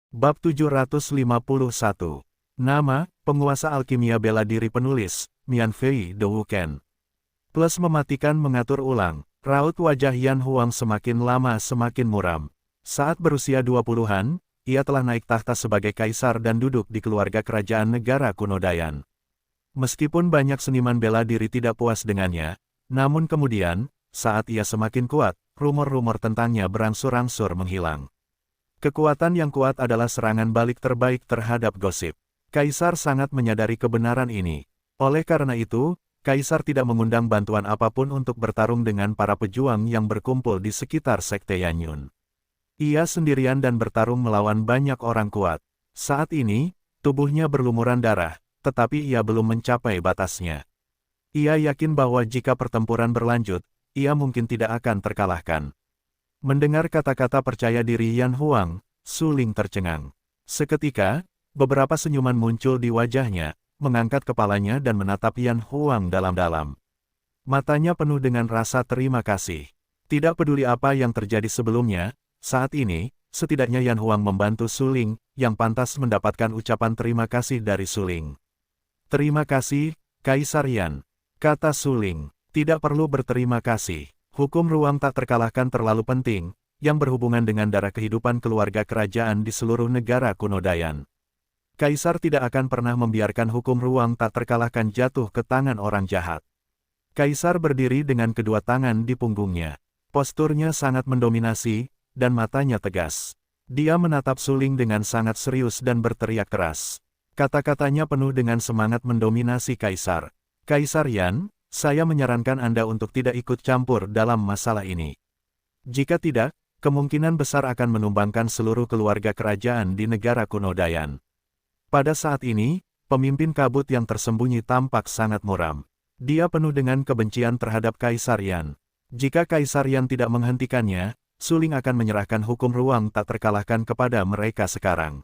Bab 751. Nama, penguasa alkimia bela diri penulis, Mian Fei De Wuken. Plus mematikan mengatur ulang, raut wajah Yan Huang semakin lama semakin muram. Saat berusia 20-an, ia telah naik tahta sebagai kaisar dan duduk di keluarga kerajaan negara kuno Dayan. Meskipun banyak seniman bela diri tidak puas dengannya, namun kemudian, saat ia semakin kuat, rumor-rumor tentangnya berangsur-angsur menghilang. Kekuatan yang kuat adalah serangan balik terbaik terhadap gosip. Kaisar sangat menyadari kebenaran ini. Oleh karena itu, Kaisar tidak mengundang bantuan apapun untuk bertarung dengan para pejuang yang berkumpul di sekitar Sekte Yanyun. Ia sendirian dan bertarung melawan banyak orang kuat. Saat ini, tubuhnya berlumuran darah, tetapi ia belum mencapai batasnya. Ia yakin bahwa jika pertempuran berlanjut, ia mungkin tidak akan terkalahkan. Mendengar kata-kata percaya diri Yan Huang, Su Ling tercengang. Seketika, beberapa senyuman muncul di wajahnya, mengangkat kepalanya dan menatap Yan Huang dalam-dalam. Matanya penuh dengan rasa terima kasih. Tidak peduli apa yang terjadi sebelumnya, saat ini, setidaknya Yan Huang membantu Su Ling, yang pantas mendapatkan ucapan terima kasih dari Su Ling. Terima kasih, Kaisar Yan, kata Su Ling. Tidak perlu berterima kasih. Hukum ruang tak terkalahkan terlalu penting, yang berhubungan dengan darah kehidupan keluarga kerajaan di seluruh negara kuno Dayan. Kaisar tidak akan pernah membiarkan hukum ruang tak terkalahkan jatuh ke tangan orang jahat. Kaisar berdiri dengan kedua tangan di punggungnya. Posturnya sangat mendominasi, dan matanya tegas. Dia menatap Su Ling dengan sangat serius dan berteriak keras. Kata-katanya penuh dengan semangat mendominasi Kaisar. Kaisar Yan, saya menyarankan Anda untuk tidak ikut campur dalam masalah ini. Jika tidak, kemungkinan besar akan menumbangkan seluruh keluarga kerajaan di negara kuno Dayan. Pada saat ini, pemimpin kabut yang tersembunyi tampak sangat muram. Dia penuh dengan kebencian terhadap Kaisar Yan. Jika Kaisar Yan tidak menghentikannya, Su Ling akan menyerahkan hukum ruang tak terkalahkan kepada mereka sekarang.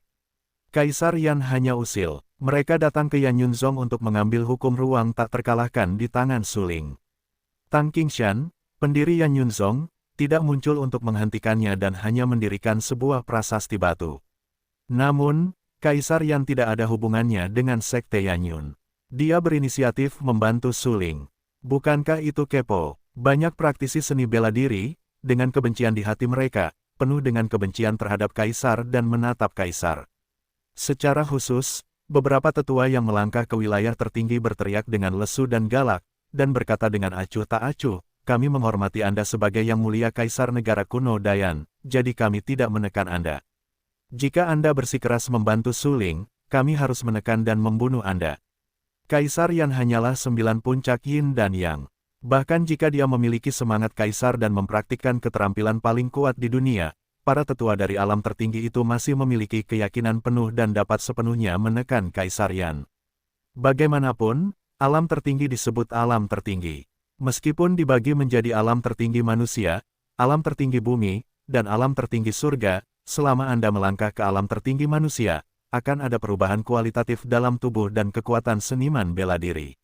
Kaisar Yan hanya usil. Mereka datang ke Yanyun Zong untuk mengambil hukum ruang tak terkalahkan di tangan Su Ling. Tang Qingshan, pendiri Yanyun Zong, tidak muncul untuk menghentikannya dan hanya mendirikan sebuah prasasti batu. Namun, Kaisar Yan tidak ada hubungannya dengan Sekte Yanyun. Dia berinisiatif membantu Su Ling. Bukankah itu kepo? Banyak praktisi seni bela diri, dengan kebencian di hati mereka, penuh dengan kebencian terhadap Kaisar dan menatap Kaisar. Secara khusus, beberapa tetua yang melangkah ke wilayah tertinggi berteriak dengan lesu dan galak, dan berkata dengan acuh tak acuh, kami menghormati Anda sebagai yang mulia Kaisar negara kuno Dayan, jadi kami tidak menekan Anda. Jika Anda bersikeras membantu Su Ling, kami harus menekan dan membunuh Anda. Kaisar Yan hanyalah 9 puncak yin dan yang. Bahkan jika dia memiliki semangat Kaisar dan mempraktikkan keterampilan paling kuat di dunia, para tetua dari alam tertinggi itu masih memiliki keyakinan penuh dan dapat sepenuhnya menekan Kaisar Yan. Bagaimanapun, alam tertinggi disebut alam tertinggi. Meskipun dibagi menjadi alam tertinggi manusia, alam tertinggi bumi, dan alam tertinggi surga, selama Anda melangkah ke alam tertinggi manusia, akan ada perubahan kualitatif dalam tubuh dan kekuatan seniman bela diri.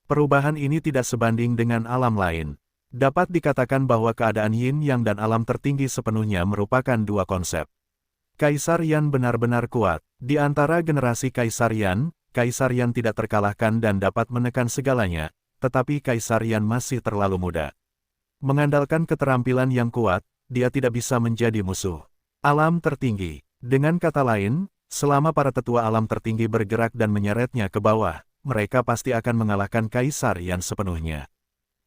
Perubahan ini tidak sebanding dengan alam lain. Dapat dikatakan bahwa keadaan yin yang dan alam tertinggi sepenuhnya merupakan dua konsep. Kaisar Yan benar-benar kuat. Di antara generasi Kaisar Yan tidak terkalahkan dan dapat menekan segalanya, tetapi Kaisar Yan masih terlalu muda. Mengandalkan keterampilan yang kuat, dia tidak bisa menjadi musuh alam tertinggi. Dengan kata lain, selama para tetua alam tertinggi bergerak dan menyeretnya ke bawah, mereka pasti akan mengalahkan Kaisar Yan sepenuhnya.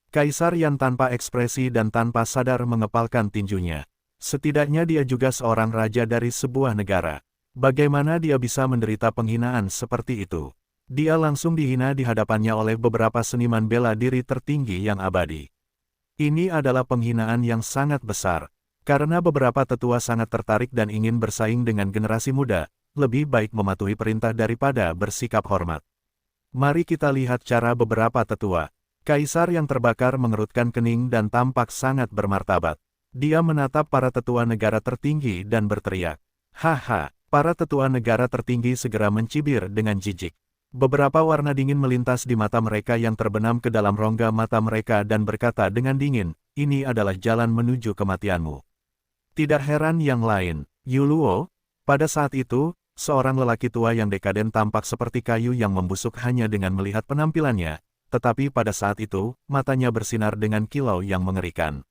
Kaisar Yan tanpa ekspresi dan tanpa sadar mengepalkan tinjunya. Setidaknya dia juga seorang raja dari sebuah negara. Bagaimana dia bisa menderita penghinaan seperti itu? Dia langsung dihina di hadapannya oleh beberapa seniman bela diri tertinggi yang abadi. Ini adalah penghinaan yang sangat besar. Karena beberapa tetua sangat tertarik dan ingin bersaing dengan generasi muda, lebih baik mematuhi perintah daripada bersikap hormat. Mari kita lihat cara beberapa tetua. Kaisar yang terbakar mengerutkan kening dan tampak sangat bermartabat. Dia menatap para tetua negara tertinggi dan berteriak. Haha, para tetua negara tertinggi segera mencibir dengan jijik. Beberapa warna dingin melintas di mata mereka yang terbenam ke dalam rongga mata mereka dan berkata dengan dingin, ini adalah jalan menuju kematianmu. Tidak heran yang lain, Yu Luo, Pada saat itu, seorang lelaki tua yang dekaden tampak seperti kayu yang membusuk hanya dengan melihat penampilannya, tetapi pada saat itu, matanya bersinar dengan kilau yang mengerikan.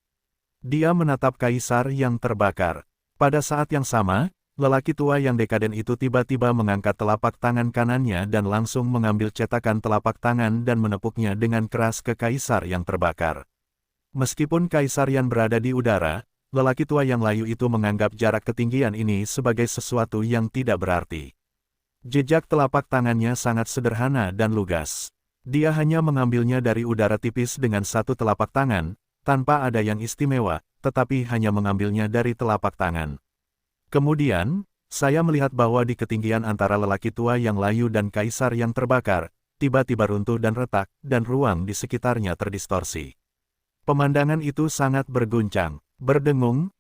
Dia menatap kaisar yang terbakar. Pada saat yang sama, lelaki tua yang dekaden itu tiba-tiba mengangkat telapak tangan kanannya dan langsung mengambil cetakan telapak tangan dan menepuknya dengan keras ke kaisar yang terbakar. Meskipun kaisar yang berada di udara, lelaki tua yang layu itu menganggap jarak ketinggian ini sebagai sesuatu yang tidak berarti. Jejak telapak tangannya sangat sederhana dan lugas. Dia hanya mengambilnya dari udara tipis dengan satu telapak tangan, tanpa ada yang istimewa, tetapi hanya mengambilnya dari telapak tangan. Kemudian, saya melihat bahwa di ketinggian antara lelaki tua yang layu dan kaisar yang terbakar, tiba-tiba runtuh dan retak, dan ruang di sekitarnya terdistorsi. Pemandangan itu sangat berguncang, berdengung,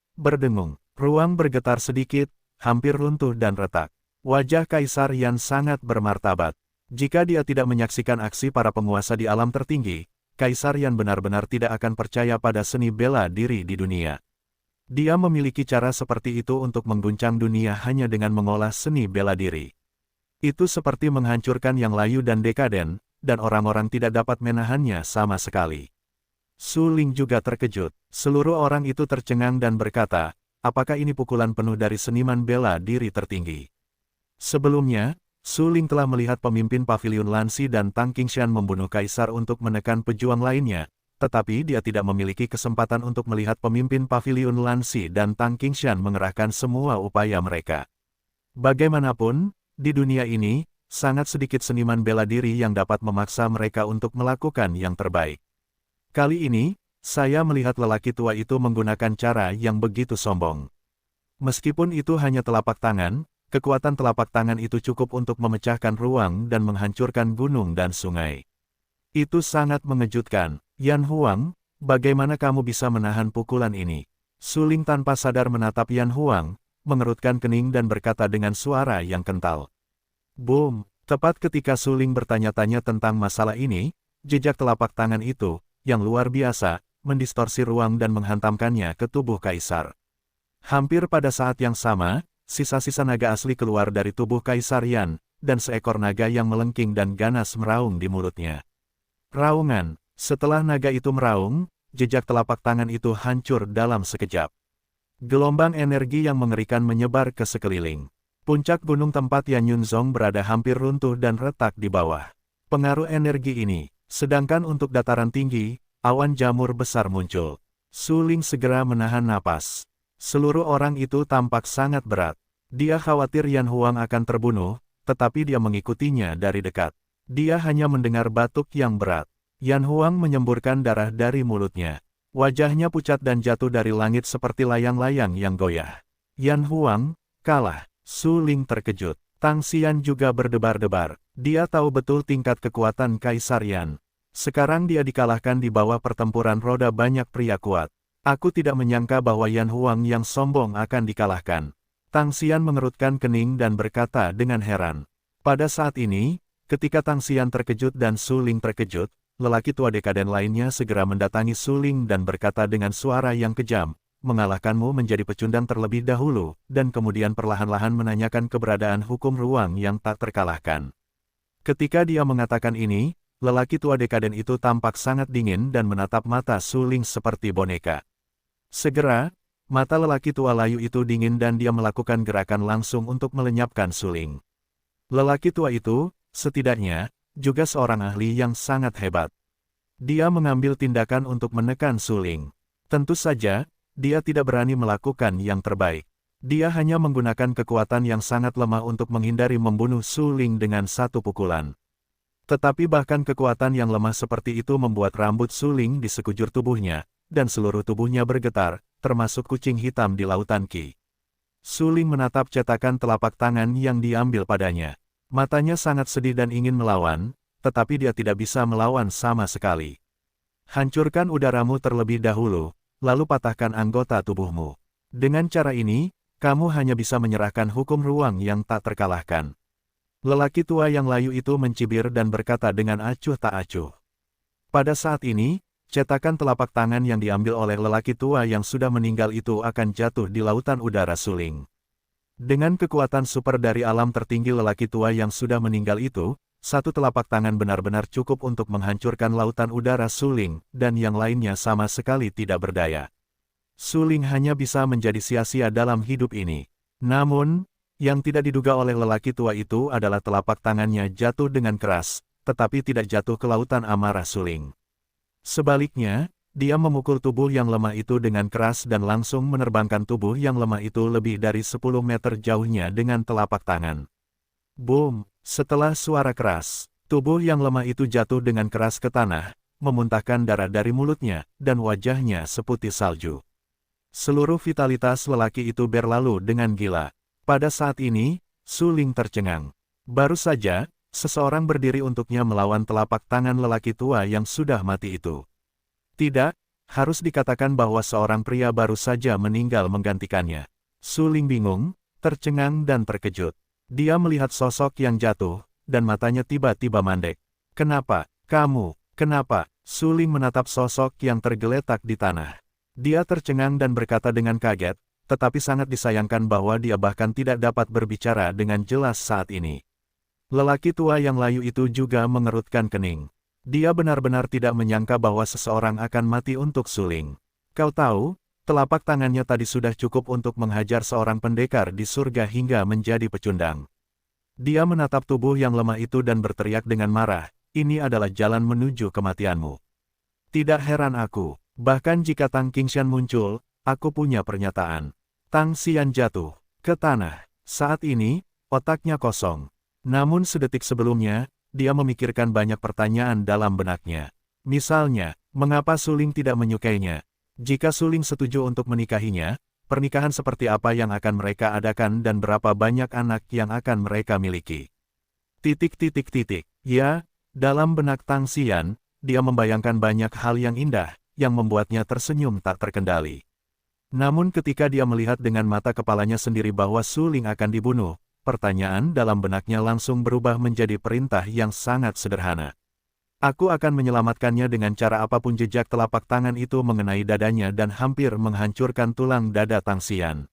ruang bergetar sedikit, hampir runtuh dan retak. Wajah Kaisar Yan sangat bermartabat. Jika dia tidak menyaksikan aksi para penguasa di alam tertinggi, Kaisar Yan benar-benar tidak akan percaya pada seni bela diri di dunia. Dia memiliki cara seperti itu untuk mengguncang dunia hanya dengan mengolah seni bela diri. Itu seperti menghancurkan yang layu dan dekaden, dan orang-orang tidak dapat menahannya sama sekali. Su Ling juga terkejut. Seluruh orang itu tercengang dan berkata, apakah ini pukulan penuh dari seniman bela diri tertinggi? Sebelumnya, Su Ling telah melihat pemimpin Paviliun Lansi dan Tang Qingshan membunuh kaisar untuk menekan pejuang lainnya, tetapi dia tidak memiliki kesempatan untuk melihat pemimpin Paviliun Lansi dan Tang Qingshan mengerahkan semua upaya mereka. Bagaimanapun, di dunia ini, sangat sedikit seniman bela diri yang dapat memaksa mereka untuk melakukan yang terbaik. Kali ini, saya melihat lelaki tua itu menggunakan cara yang begitu sombong. Meskipun itu hanya telapak tangan, kekuatan telapak tangan itu cukup untuk memecahkan ruang dan menghancurkan gunung dan sungai. Itu sangat mengejutkan. Yan Huang, bagaimana kamu bisa menahan pukulan ini? Su Ling tanpa sadar menatap Yan Huang, mengerutkan kening dan berkata dengan suara yang kental. Boom! Tepat ketika Su Ling bertanya-tanya tentang masalah ini, jejak telapak tangan itu, yang luar biasa, mendistorsi ruang dan menghantamkannya ke tubuh kaisar. Hampir pada saat yang sama, sisa-sisa naga asli keluar dari tubuh Kaisar Yan, dan seekor naga yang melengking dan ganas meraung di mulutnya. Raungan. Setelah naga itu meraung, jejak telapak tangan itu hancur dalam sekejap. Gelombang energi yang mengerikan menyebar ke sekeliling. Puncak gunung tempat Yan Yunzong berada hampir runtuh dan retak di bawah pengaruh energi ini. Sedangkan untuk dataran tinggi, awan jamur besar muncul. Su Ling segera menahan napas. Seluruh orang itu tampak sangat berat. Dia khawatir Yan Huang akan terbunuh, tetapi dia mengikutinya dari dekat. Dia hanya mendengar batuk yang berat. Yan Huang menyemburkan darah dari mulutnya. Wajahnya pucat dan jatuh dari langit seperti layang-layang yang goyah. Yan Huang kalah. Su Ling terkejut. Tang Xian juga berdebar-debar. Dia tahu betul tingkat kekuatan Kaisar Yan. Sekarang dia dikalahkan di bawah pertempuran roda banyak pria kuat. Aku tidak menyangka bahwa Yan Huang yang sombong akan dikalahkan. Tang Xian mengerutkan kening dan berkata dengan heran. Pada saat ini, ketika Tang Xian terkejut dan Su Ling terkejut, lelaki tua dekaden lainnya segera mendatangi Su Ling dan berkata dengan suara yang kejam, mengalahkanmu menjadi pecundang terlebih dahulu, dan kemudian perlahan-lahan menanyakan keberadaan hukum ruang yang tak terkalahkan. Ketika dia mengatakan ini, lelaki tua dekaden itu tampak sangat dingin dan menatap mata Su Ling seperti boneka. Segera, mata lelaki tua layu itu dingin dan dia melakukan gerakan langsung untuk melenyapkan Su Ling. Lelaki tua itu, setidaknya, juga seorang ahli yang sangat hebat. Dia mengambil tindakan untuk menekan Su Ling. Tentu saja, dia tidak berani melakukan yang terbaik. Dia hanya menggunakan kekuatan yang sangat lemah untuk menghindari membunuh Su Ling dengan satu pukulan. Tetapi bahkan kekuatan yang lemah seperti itu membuat rambut Su Ling di sekujur tubuhnya, dan seluruh tubuhnya bergetar, termasuk kucing hitam di lautan Qi. Su Ling menatap cetakan telapak tangan yang diambil padanya. Matanya sangat sedih dan ingin melawan, tetapi dia tidak bisa melawan sama sekali. Hancurkan udaramu terlebih dahulu, lalu patahkan anggota tubuhmu. Dengan cara ini, kamu hanya bisa menyerahkan hukum ruang yang tak terkalahkan. Lelaki tua yang layu itu mencibir dan berkata dengan acuh tak acuh. Pada saat ini, cetakan telapak tangan yang diambil oleh lelaki tua yang sudah meninggal itu akan jatuh di lautan udara Su Ling. Dengan kekuatan super dari alam tertinggi lelaki tua yang sudah meninggal itu, satu telapak tangan benar-benar cukup untuk menghancurkan lautan udara Suling, dan yang lainnya sama sekali tidak berdaya. Suling hanya bisa menjadi sia-sia dalam hidup ini. Namun, yang tidak diduga oleh lelaki tua itu adalah telapak tangannya jatuh dengan keras, tetapi tidak jatuh ke lautan amarah Suling. Sebaliknya, dia memukul tubuh yang lemah itu dengan keras dan langsung menerbangkan tubuh yang lemah itu lebih dari 10 meter jauhnya dengan telapak tangan. Boom! Setelah suara keras, tubuh yang lemah itu jatuh dengan keras ke tanah, memuntahkan darah dari mulutnya, dan wajahnya seputih salju. Seluruh vitalitas lelaki itu berlalu dengan gila. Pada saat ini, Suling tercengang. Baru saja, seseorang berdiri untuknya melawan telapak tangan lelaki tua yang sudah mati itu. Tidak, harus dikatakan bahwa seorang pria baru saja meninggal menggantikannya. Suling bingung, tercengang dan terkejut. Dia melihat sosok yang jatuh, dan matanya tiba-tiba mandek. Kenapa? Kamu? Kenapa? Suling menatap sosok yang tergeletak di tanah. Dia tercengang dan berkata dengan kaget, tetapi sangat disayangkan bahwa dia bahkan tidak dapat berbicara dengan jelas saat ini. Lelaki tua yang layu itu juga mengerutkan kening. Dia benar-benar tidak menyangka bahwa seseorang akan mati untuk Suling. Kau tahu, telapak tangannya tadi sudah cukup untuk menghajar seorang pendekar di surga hingga menjadi pecundang. Dia menatap tubuh yang lemah itu dan berteriak dengan marah, ini adalah jalan menuju kematianmu. Tidak heran aku, bahkan jika Tang Qingshan muncul, aku punya pernyataan. Tang Xian jatuh ke tanah. Saat ini, otaknya kosong. Namun sedetik sebelumnya, dia memikirkan banyak pertanyaan dalam benaknya. Misalnya, mengapa Suling tidak menyukainya? Jika Suling setuju untuk menikahinya, pernikahan seperti apa yang akan mereka adakan dan berapa banyak anak yang akan mereka miliki? Ya, dalam benak Tang Xian, dia membayangkan banyak hal yang indah, yang membuatnya tersenyum tak terkendali. Namun ketika dia melihat dengan mata kepalanya sendiri bahwa Suling akan dibunuh, pertanyaan dalam benaknya langsung berubah menjadi perintah yang sangat sederhana. Aku akan menyelamatkannya dengan cara apapun. Jejak telapak tangan itu mengenai dadanya dan hampir menghancurkan tulang dada Tang Xian.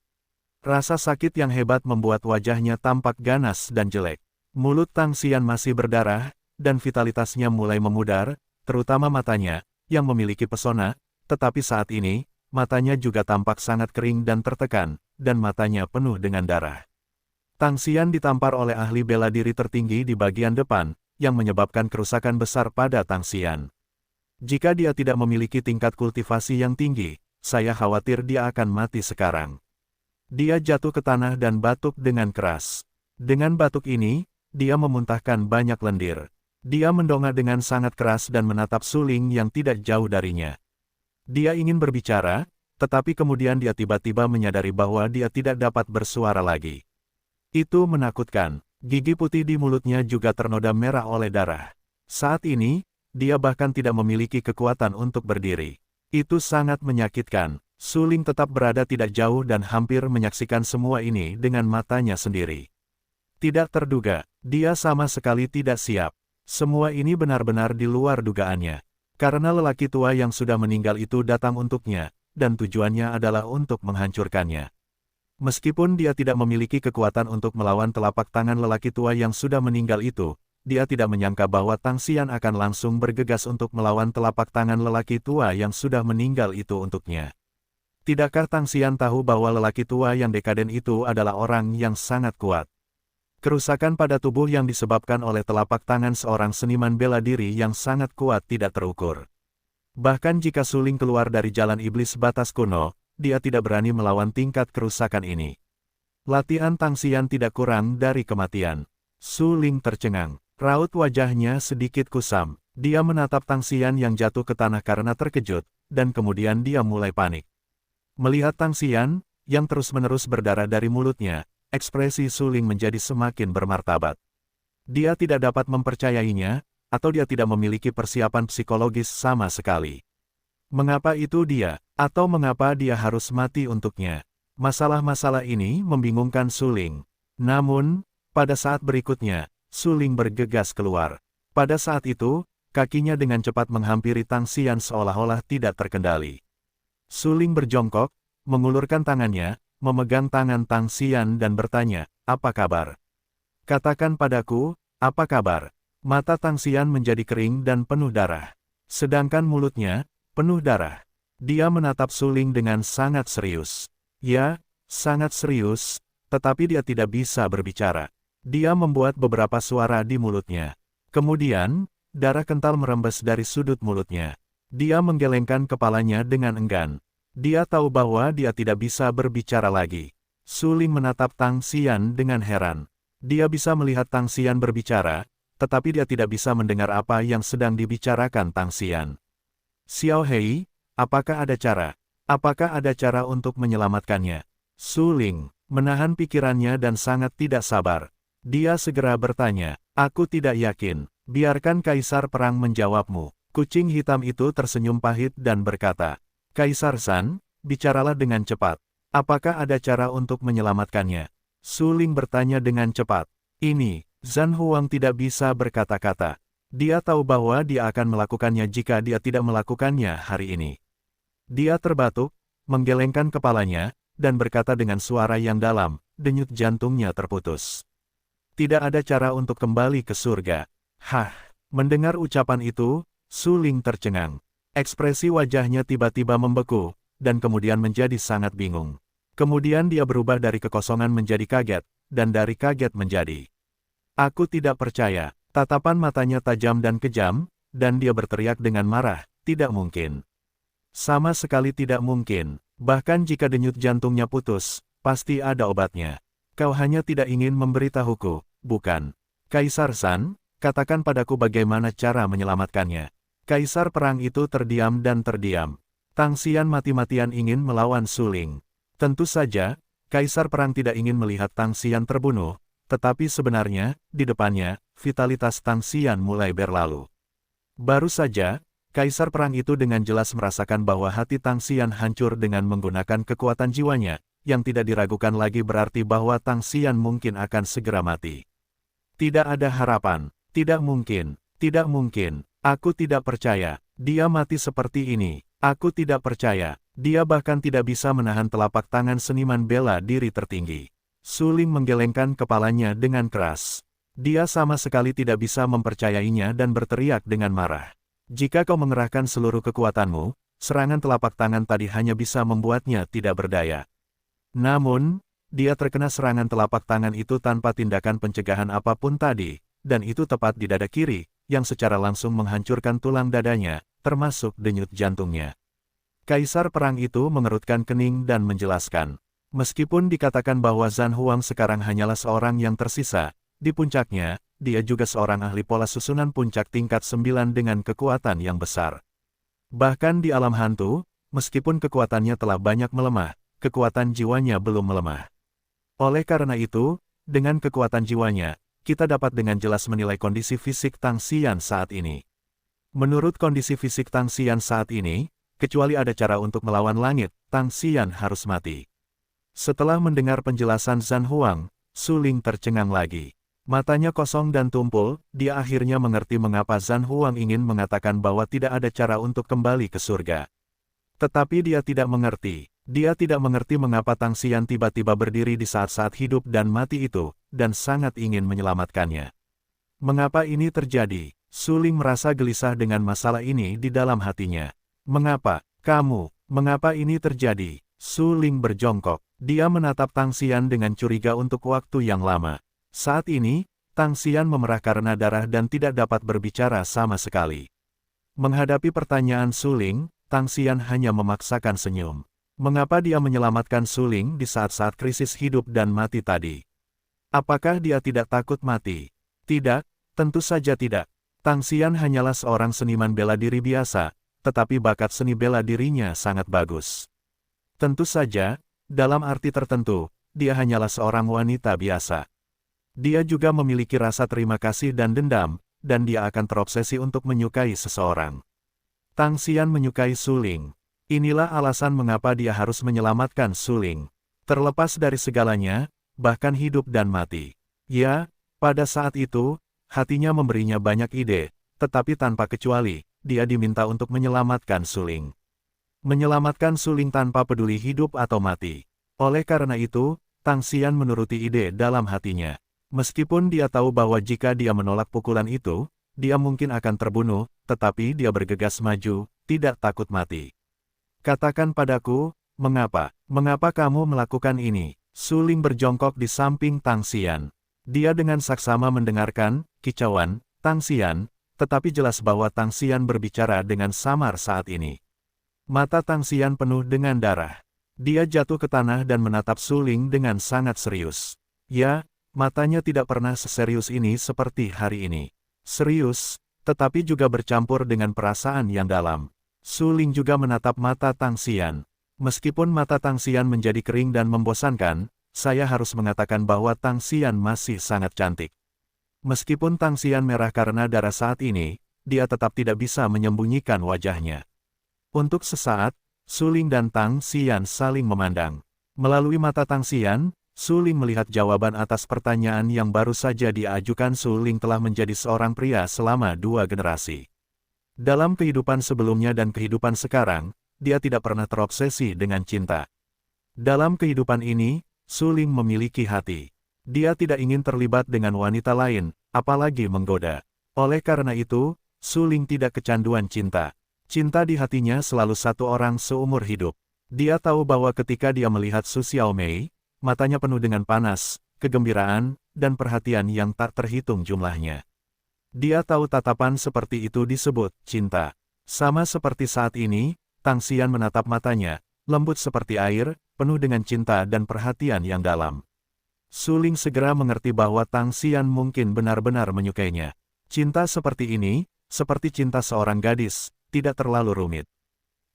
Rasa sakit yang hebat membuat wajahnya tampak ganas dan jelek. Mulut Tang Xian masih berdarah, dan vitalitasnya mulai memudar, terutama matanya, yang memiliki pesona, tetapi saat ini, matanya juga tampak sangat kering dan tertekan, dan matanya penuh dengan darah. Tang Xian ditampar oleh ahli bela diri tertinggi di bagian depan, yang menyebabkan kerusakan besar pada Tang Xian. Jika dia tidak memiliki tingkat kultivasi yang tinggi, saya khawatir dia akan mati sekarang. Dia jatuh ke tanah dan batuk dengan keras. Dengan batuk ini, dia memuntahkan banyak lendir. Dia mendongak dengan sangat keras dan menatap Suling yang tidak jauh darinya. Dia ingin berbicara, tetapi kemudian dia tiba-tiba menyadari bahwa dia tidak dapat bersuara lagi. Itu menakutkan, gigi putih di mulutnya juga ternoda merah oleh darah. Saat ini, dia bahkan tidak memiliki kekuatan untuk berdiri. Itu sangat menyakitkan. Suling tetap berada tidak jauh dan hampir menyaksikan semua ini dengan matanya sendiri. Tidak terduga, dia sama sekali tidak siap. Semua ini benar-benar di luar dugaannya. Karena lelaki tua yang sudah meninggal itu datang untuknya, dan tujuannya adalah untuk menghancurkannya. Meskipun dia tidak memiliki kekuatan untuk melawan telapak tangan lelaki tua yang sudah meninggal itu, dia tidak menyangka bahwa Tang Xian akan langsung bergegas untuk melawan telapak tangan lelaki tua yang sudah meninggal itu untuknya. Tidakkah Tang Xian tahu bahwa lelaki tua yang dekaden itu adalah orang yang sangat kuat? Kerusakan pada tubuh yang disebabkan oleh telapak tangan seorang seniman bela diri yang sangat kuat tidak terukur. Bahkan jika Suling keluar dari jalan iblis batas kuno, dia tidak berani melawan tingkat kerusakan ini. Latihan Tang Xian tidak kurang dari kematian. Suling tercengang. Raut wajahnya sedikit kusam. Dia menatap Tang Xian yang jatuh ke tanah karena terkejut, dan kemudian dia mulai panik. Melihat Tang Xian, yang terus-menerus berdarah dari mulutnya, ekspresi Suling menjadi semakin bermartabat. Dia tidak dapat mempercayainya, atau dia tidak memiliki persiapan psikologis sama sekali. Mengapa itu dia, atau mengapa dia harus mati untuknya? Masalah-masalah ini membingungkan Suling. Namun, pada saat berikutnya, Suling bergegas keluar. Pada saat itu, kakinya dengan cepat menghampiri Tang Xian seolah-olah tidak terkendali. Suling berjongkok, mengulurkan tangannya, memegang tangan Tang Xian dan bertanya, "Apa kabar? Katakan padaku, apa kabar?" Mata Tang Xian menjadi kering dan penuh darah. Sedangkan mulutnya, penuh darah. Dia menatap Su Ling dengan sangat serius. Ya, sangat serius, tetapi dia tidak bisa berbicara. Dia membuat beberapa suara di mulutnya. Kemudian, darah kental merembes dari sudut mulutnya. Dia menggelengkan kepalanya dengan enggan. Dia tahu bahwa dia tidak bisa berbicara lagi. Su Ling menatap Tang Xian dengan heran. Dia bisa melihat Tang Xian berbicara, tetapi dia tidak bisa mendengar apa yang sedang dibicarakan Tang Xian. "Xiao Hei, apakah ada cara? Apakah ada cara untuk menyelamatkannya?" Su Ling menahan pikirannya dan sangat tidak sabar. Dia segera bertanya, "Aku tidak yakin. Biarkan Kaisar Perang menjawabmu." Kucing hitam itu tersenyum pahit dan berkata, "Kaisar San, bicaralah dengan cepat. Apakah ada cara untuk menyelamatkannya?" Su Ling bertanya dengan cepat. Ini, Zhan Huang tidak bisa berkata-kata. Dia tahu bahwa dia akan melakukannya jika dia tidak melakukannya hari ini. Dia terbatuk, menggelengkan kepalanya, dan berkata dengan suara yang dalam, denyut jantungnya terputus. "Tidak ada cara untuk kembali ke surga." Hah, mendengar ucapan itu, Su Ling tercengang. Ekspresi wajahnya tiba-tiba membeku, dan kemudian menjadi sangat bingung. Kemudian dia berubah dari kekosongan menjadi kaget, dan dari kaget menjadi, "Aku tidak percaya." Tatapan matanya tajam dan kejam, dan dia berteriak dengan marah, "Tidak mungkin. Sama sekali tidak mungkin. Bahkan jika denyut jantungnya putus, pasti ada obatnya. Kau hanya tidak ingin memberitahuku, bukan? Kaisar San, katakan padaku bagaimana cara menyelamatkannya." Kaisar Perang itu terdiam dan terdiam. Tang Xian mati-matian ingin melawan Su Ling. Tentu saja, Kaisar Perang tidak ingin melihat Tang Xian terbunuh, tetapi sebenarnya, di depannya, vitalitas Tang Xian mulai berlalu. Baru saja, Kaisar Perang itu dengan jelas merasakan bahwa hati Tang Xian hancur dengan menggunakan kekuatan jiwanya, yang tidak diragukan lagi berarti bahwa Tang Xian mungkin akan segera mati. Tidak ada harapan. Tidak mungkin. Tidak mungkin. Aku tidak percaya. Dia mati seperti ini. Aku tidak percaya. Dia bahkan tidak bisa menahan telapak tangan seniman bela diri tertinggi. Su Ling menggelengkan kepalanya dengan keras. Dia sama sekali tidak bisa mempercayainya dan berteriak dengan marah. "Jika kau mengerahkan seluruh kekuatanmu, serangan telapak tangan tadi hanya bisa membuatnya tidak berdaya." Namun, dia terkena serangan telapak tangan itu tanpa tindakan pencegahan apapun tadi, dan itu tepat di dada kiri, yang secara langsung menghancurkan tulang dadanya, termasuk denyut jantungnya. Kaisar Perang itu mengerutkan kening dan menjelaskan. Meskipun dikatakan bahwa Zhan Huang sekarang hanyalah seorang yang tersisa, di puncaknya, dia juga seorang ahli pola susunan puncak tingkat 9 dengan kekuatan yang besar. Bahkan di alam hantu, meskipun kekuatannya telah banyak melemah, kekuatan jiwanya belum melemah. Oleh karena itu, dengan kekuatan jiwanya, kita dapat dengan jelas menilai kondisi fisik Tang Xian saat ini. Menurut kondisi fisik Tang Xian saat ini, kecuali ada cara untuk melawan langit, Tang Xian harus mati. Setelah mendengar penjelasan Zhan Huang, Su Ling tercengang lagi. Matanya kosong dan tumpul, dia akhirnya mengerti mengapa Zhan Huang ingin mengatakan bahwa tidak ada cara untuk kembali ke surga. Tetapi dia tidak mengerti. Dia tidak mengerti mengapa Tang Xian tiba-tiba berdiri di saat-saat hidup dan mati itu, dan sangat ingin menyelamatkannya. Mengapa ini terjadi? Su Ling merasa gelisah dengan masalah ini di dalam hatinya. "Mengapa? Kamu? Mengapa ini terjadi?" Su Ling berjongkok. Dia menatap Tang Xian dengan curiga untuk waktu yang lama. Saat ini, Tang Xian memerah karena darah dan tidak dapat berbicara sama sekali. Menghadapi pertanyaan Su Ling, Tang Xian hanya memaksakan senyum. Mengapa dia menyelamatkan Su Ling di saat-saat krisis hidup dan mati tadi? Apakah dia tidak takut mati? Tidak, tentu saja tidak. Tang Xian hanyalah seorang seniman bela diri biasa, tetapi bakat seni bela dirinya sangat bagus. Tentu saja, dalam arti tertentu, dia hanyalah seorang wanita biasa. Dia juga memiliki rasa terima kasih dan dendam, dan dia akan terobsesi untuk menyukai seseorang. Tang Xian menyukai Su Ling. Inilah alasan mengapa dia harus menyelamatkan Su Ling. Terlepas dari segalanya, bahkan hidup dan mati. Ya, pada saat itu, hatinya memberinya banyak ide, tetapi tanpa kecuali, dia diminta untuk menyelamatkan Su Ling. Menyelamatkan Su Ling tanpa peduli hidup atau mati. Oleh karena itu, Tang Xian menuruti ide dalam hatinya. Meskipun dia tahu bahwa jika dia menolak pukulan itu, dia mungkin akan terbunuh, tetapi dia bergegas maju, tidak takut mati. Katakan padaku, mengapa? Mengapa kamu melakukan ini? Su Ling berjongkok di samping Tang Xian. Dia dengan saksama mendengarkan kicauan Tang Xian, tetapi jelas bahwa Tang Xian berbicara dengan samar saat ini. Mata Tang Xian penuh dengan darah. Dia jatuh ke tanah dan menatap Su Ling dengan sangat serius. Ya, matanya tidak pernah seserius ini seperti hari ini. Serius, tetapi juga bercampur dengan perasaan yang dalam. Su Ling juga menatap mata Tang Xian. Meskipun mata Tang Xian menjadi kering dan membosankan, saya harus mengatakan bahwa Tang Xian masih sangat cantik. Meskipun Tang Xian merah karena darah saat ini, dia tetap tidak bisa menyembunyikan wajahnya. Untuk sesaat, Su Ling dan Tang Xian saling memandang. Melalui mata Tang Xian, Su Ling melihat jawaban atas pertanyaan yang baru saja diajukan. Su Ling telah menjadi seorang pria selama 2 generasi. Dalam kehidupan sebelumnya dan kehidupan sekarang, dia tidak pernah terobsesi dengan cinta. Dalam kehidupan ini, Su Ling memiliki hati. Dia tidak ingin terlibat dengan wanita lain, apalagi menggoda. Oleh karena itu, Su Ling tidak kecanduan cinta. Cinta di hatinya selalu satu orang seumur hidup. Dia tahu bahwa ketika dia melihat Su Xiaomei, matanya penuh dengan panas, kegembiraan, dan perhatian yang tak terhitung jumlahnya. Dia tahu tatapan seperti itu disebut cinta. Sama seperti saat ini, Tang Xian menatap matanya, lembut seperti air, penuh dengan cinta dan perhatian yang dalam. Su Ling segera mengerti bahwa Tang Xian mungkin benar-benar menyukainya. Cinta seperti ini, seperti cinta seorang gadis, tidak terlalu rumit.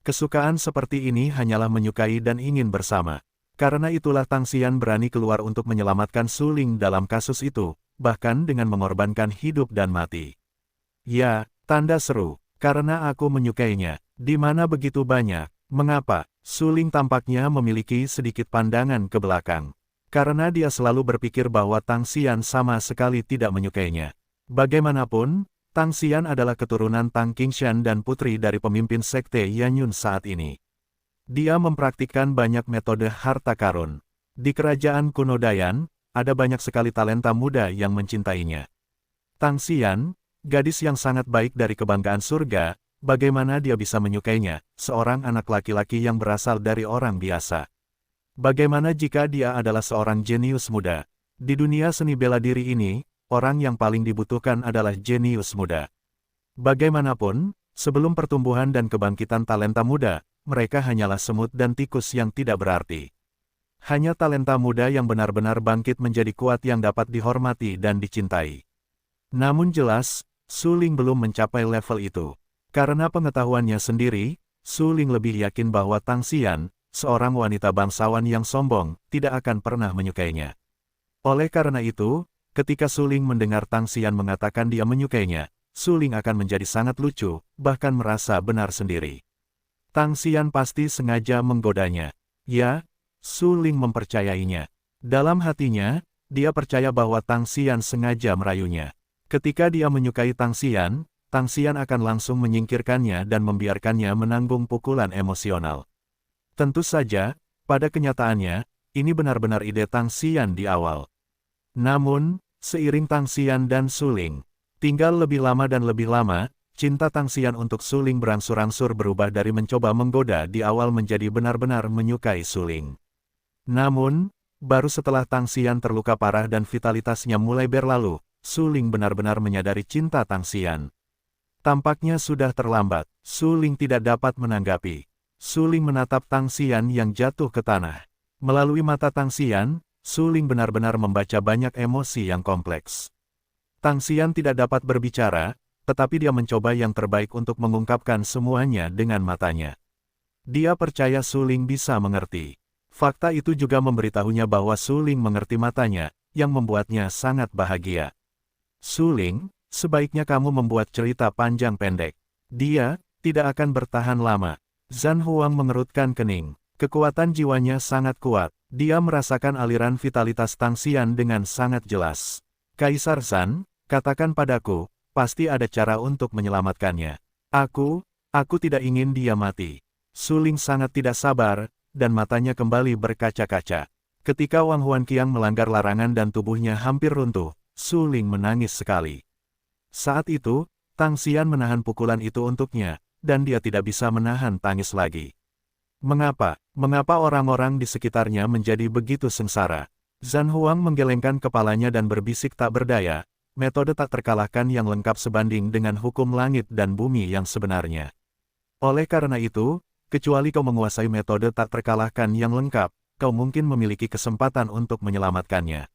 Kesukaan seperti ini hanyalah menyukai dan ingin bersama. Karena itulah Tang Xian berani keluar untuk menyelamatkan Su Ling dalam kasus itu, bahkan dengan mengorbankan hidup dan mati. Ya, tanda seru, karena aku menyukainya. Di mana begitu banyak? Mengapa? Su Ling tampaknya memiliki sedikit pandangan ke belakang. Karena dia selalu berpikir bahwa Tang Xian sama sekali tidak menyukainya. Bagaimanapun, Tang Xian adalah keturunan Tang Qingshan dan putri dari pemimpin sekte Yanyun saat ini. Dia mempraktikkan banyak metode harta karun. Di kerajaan kuno Dayan, ada banyak sekali talenta muda yang mencintainya. Tang Xian, gadis yang sangat baik dari kebanggaan surga, bagaimana dia bisa menyukainya, seorang anak laki-laki yang berasal dari orang biasa? Bagaimana jika dia adalah seorang jenius muda? Di dunia seni bela diri ini, orang yang paling dibutuhkan adalah jenius muda. Bagaimanapun, sebelum pertumbuhan dan kebangkitan talenta muda, mereka hanyalah semut dan tikus yang tidak berarti. Hanya talenta muda yang benar-benar bangkit menjadi kuat yang dapat dihormati dan dicintai. Namun jelas, Su Ling belum mencapai level itu. Karena pengetahuannya sendiri, Su Ling lebih yakin bahwa Tang Xian, seorang wanita bangsawan yang sombong, tidak akan pernah menyukainya. Oleh karena itu, ketika Su Ling mendengar Tang Xian mengatakan dia menyukainya, Su Ling akan menjadi sangat lucu, bahkan merasa benar sendiri. Tang Xian pasti sengaja menggodanya. Ya, Su Ling mempercayainya. Dalam hatinya, dia percaya bahwa Tang Xian sengaja merayunya. Ketika dia menyukai Tang Xian akan langsung menyingkirkannya dan membiarkannya menanggung pukulan emosional. Tentu saja, pada kenyataannya, ini benar-benar ide Tang Xian di awal. Namun, seiring Tang Xian dan Su Ling tinggal lebih lama dan lebih lama, cinta Tang Xian untuk Su Ling berangsur-angsur berubah dari mencoba menggoda di awal menjadi benar-benar menyukai Su Ling. Namun, baru setelah Tang Xian terluka parah dan vitalitasnya mulai berlalu, Su Ling benar-benar menyadari cinta Tang Xian. Tampaknya sudah terlambat. Su Ling tidak dapat menanggapi. Su Ling menatap Tang Xian yang jatuh ke tanah. Melalui mata Tang Xian, Su Ling benar-benar membaca banyak emosi yang kompleks. Tang Xian tidak dapat berbicara, tetapi dia mencoba yang terbaik untuk mengungkapkan semuanya dengan matanya. Dia percaya Su Ling bisa mengerti. Fakta itu juga memberitahunya bahwa Su Ling mengerti matanya, yang membuatnya sangat bahagia. Su Ling, sebaiknya kamu membuat cerita panjang pendek. Dia tidak akan bertahan lama. Zhan Huang mengerutkan kening. Kekuatan jiwanya sangat kuat. Dia merasakan aliran vitalitas Tang Xian dengan sangat jelas. Kaisar Zhan, katakan padaku, pasti ada cara untuk menyelamatkannya. Aku tidak ingin dia mati. Su Ling sangat tidak sabar, dan matanya kembali berkaca-kaca. Ketika Wang Huanqiang melanggar larangan dan tubuhnya hampir runtuh, Su Ling menangis sekali. Saat itu, Tang Xian menahan pukulan itu untuknya, dan dia tidak bisa menahan tangis lagi. Mengapa? Mengapa orang-orang di sekitarnya menjadi begitu sengsara? Zhan Huang menggelengkan kepalanya dan berbisik tak berdaya, metode tak terkalahkan yang lengkap sebanding dengan hukum langit dan bumi yang sebenarnya. Oleh karena itu, kecuali kau menguasai metode tak terkalahkan yang lengkap, kau mungkin memiliki kesempatan untuk menyelamatkannya.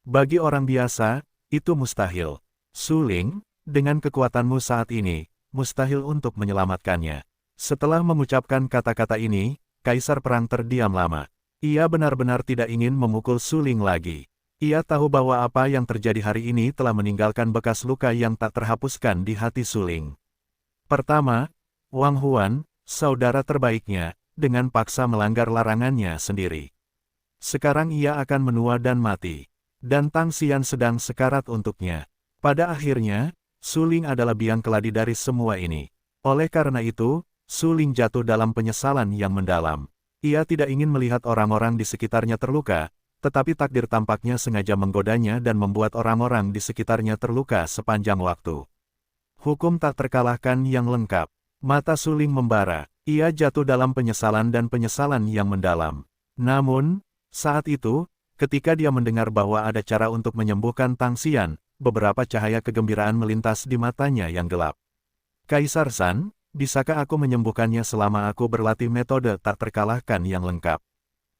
Bagi orang biasa, itu mustahil. Su Ling, dengan kekuatanmu saat ini, mustahil untuk menyelamatkannya. Setelah mengucapkan kata-kata ini, Kaisar Perang terdiam lama. Ia benar-benar tidak ingin memukul Su Ling lagi. Ia tahu bahwa apa yang terjadi hari ini telah meninggalkan bekas luka yang tak terhapuskan di hati Su Ling. Pertama, Wang Huan, saudara terbaiknya, dengan paksa melanggar larangannya sendiri. Sekarang ia akan menua dan mati. Dan Tang Xian sedang sekarat untuknya. Pada akhirnya, Su Ling adalah biang keladi dari semua ini. Oleh karena itu, Su Ling jatuh dalam penyesalan yang mendalam. Ia tidak ingin melihat orang-orang di sekitarnya terluka, tetapi takdir tampaknya sengaja menggodanya dan membuat orang-orang di sekitarnya terluka sepanjang waktu. Hukum tak terkalahkan yang lengkap. Mata Su Ling membara. Ia jatuh dalam penyesalan dan penyesalan yang mendalam. Namun, saat itu, ketika dia mendengar bahwa ada cara untuk menyembuhkan Tang Xian, beberapa cahaya kegembiraan melintas di matanya yang gelap. Kaisar San, bisakah aku menyembuhkannya selama aku berlatih metode tak terkalahkan yang lengkap?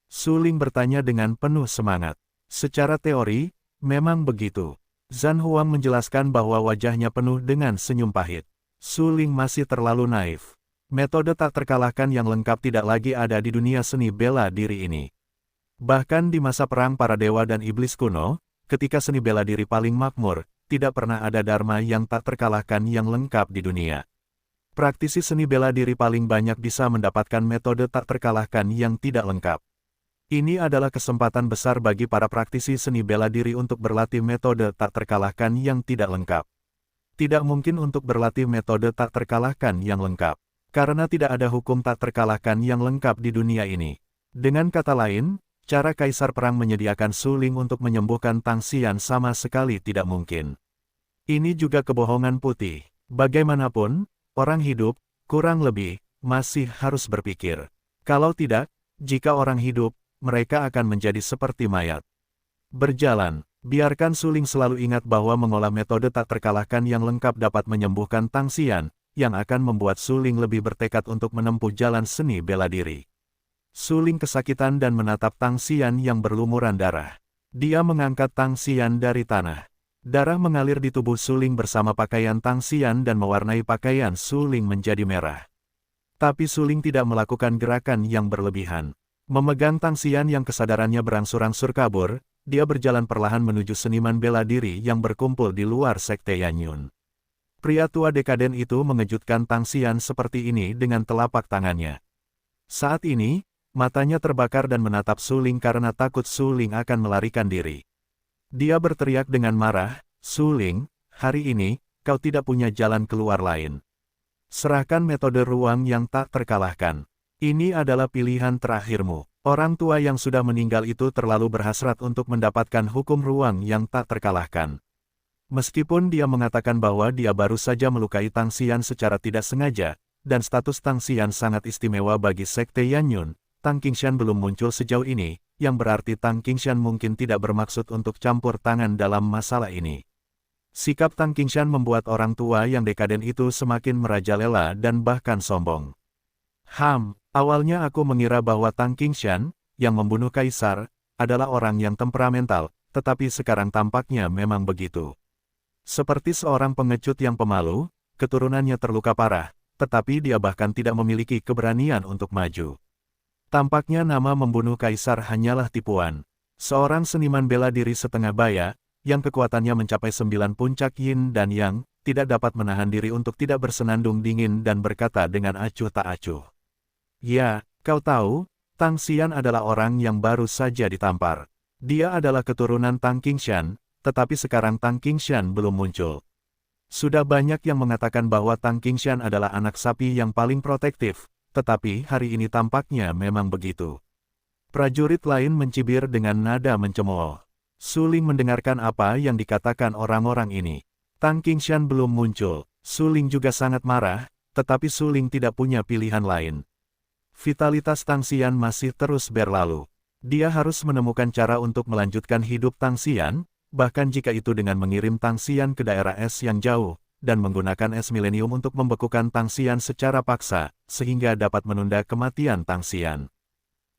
Su Ling bertanya dengan penuh semangat. Secara teori, memang begitu. Zhan Huang menjelaskan bahwa wajahnya penuh dengan senyum pahit. Su Ling masih terlalu naif. Metode tak terkalahkan yang lengkap tidak lagi ada di dunia seni bela diri ini. Bahkan di masa perang para dewa dan iblis kuno, ketika seni bela diri paling makmur, tidak pernah ada dharma yang tak terkalahkan yang lengkap di dunia. Praktisi seni bela diri paling banyak bisa mendapatkan metode tak terkalahkan yang tidak lengkap. Ini adalah kesempatan besar bagi para praktisi seni bela diri untuk berlatih metode tak terkalahkan yang tidak lengkap. Tidak mungkin untuk berlatih metode tak terkalahkan yang lengkap, karena tidak ada hukum tak terkalahkan yang lengkap di dunia ini. Dengan kata lain, cara Kaisar Perang menyediakan Su Ling untuk menyembuhkan Tang Xian sama sekali tidak mungkin. Ini juga kebohongan putih. Bagaimanapun, orang hidup, kurang lebih, masih harus berpikir. Kalau tidak, jika orang hidup, mereka akan menjadi seperti mayat. Berjalan, biarkan Su Ling selalu ingat bahwa mengolah metode tak terkalahkan yang lengkap dapat menyembuhkan Tang Xian, yang akan membuat Su Ling lebih bertekad untuk menempuh jalan seni bela diri. Su Ling kesakitan dan menatap Tang Xian yang berlumuran darah. Dia mengangkat Tang Xian dari tanah. Darah mengalir di tubuh Su Ling bersama pakaian Tang Xian dan mewarnai pakaian Su Ling menjadi merah. Tapi Su Ling tidak melakukan gerakan yang berlebihan. Memegang Tang Xian yang kesadarannya berangsur-angsur kabur, dia berjalan perlahan menuju seniman bela diri yang berkumpul di luar sekte Yanyun. Pria tua dekaden itu mengejutkan Tang Xian seperti ini dengan telapak tangannya. Saat ini, matanya terbakar dan menatap Su Ling karena takut Su Ling akan melarikan diri. Dia berteriak dengan marah, "Su Ling, hari ini, kau tidak punya jalan keluar lain. Serahkan metode ruang yang tak terkalahkan. Ini adalah pilihan terakhirmu." Orang tua yang sudah meninggal itu terlalu berhasrat untuk mendapatkan hukum ruang yang tak terkalahkan. Meskipun dia mengatakan bahwa dia baru saja melukai Tang Xian secara tidak sengaja, dan status Tang Xian sangat istimewa bagi sekte Yanyun, Tang Qingshan belum muncul sejauh ini, yang berarti Tang Qingshan mungkin tidak bermaksud untuk campur tangan dalam masalah ini. Sikap Tang Qingshan membuat orang tua yang dekaden itu semakin merajalela dan bahkan sombong. Awalnya aku mengira bahwa Tang Qingshan, yang membunuh kaisar, adalah orang yang temperamental, tetapi sekarang tampaknya memang begitu. Seperti seorang pengecut yang pemalu, keturunannya terluka parah, tetapi dia bahkan tidak memiliki keberanian untuk maju. Tampaknya nama membunuh kaisar hanyalah tipuan. Seorang seniman bela diri setengah baya, yang kekuatannya mencapai 9 puncak yin dan yang, tidak dapat menahan diri untuk tidak bersenandung dingin dan berkata dengan acuh tak acuh. "Ya, kau tahu, Tang Xian adalah orang yang baru saja ditampar. Dia adalah keturunan Tang Qingshan, tetapi sekarang Tang Qingshan belum muncul. Sudah banyak yang mengatakan bahwa Tang Qingshan adalah anak sapi yang paling protektif, tetapi hari ini tampaknya memang begitu. Prajurit lain mencibir dengan nada mencemooh. Su Ling mendengarkan apa yang dikatakan orang-orang ini. Tang Qingshan belum muncul. Su Ling juga sangat marah, tetapi Su Ling tidak punya pilihan lain. Vitalitas Tang Xian masih terus berlalu. Dia harus menemukan cara untuk melanjutkan hidup Tang Xian, bahkan jika itu dengan mengirim Tang Xian ke daerah es yang jauh, dan menggunakan es milenium untuk membekukan Tang Xian secara paksa, sehingga dapat menunda kematian Tang Xian.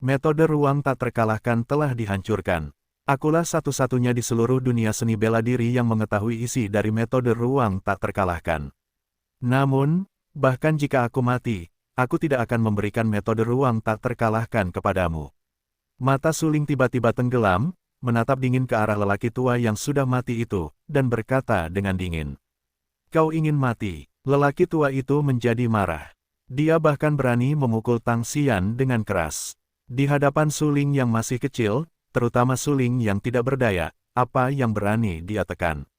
Metode ruang tak terkalahkan telah dihancurkan. Akulah satu-satunya di seluruh dunia seni bela diri yang mengetahui isi dari metode ruang tak terkalahkan. Namun, bahkan jika aku mati, aku tidak akan memberikan metode ruang tak terkalahkan kepadamu. Mata Su Ling tiba-tiba tenggelam, menatap dingin ke arah lelaki tua yang sudah mati itu, dan berkata dengan dingin. Kau ingin mati? Lelaki tua itu menjadi marah. Dia bahkan berani memukul Tang Xian dengan keras. Di hadapan Su Ling yang masih kecil, terutama Su Ling yang tidak berdaya, apa yang berani dia tekan?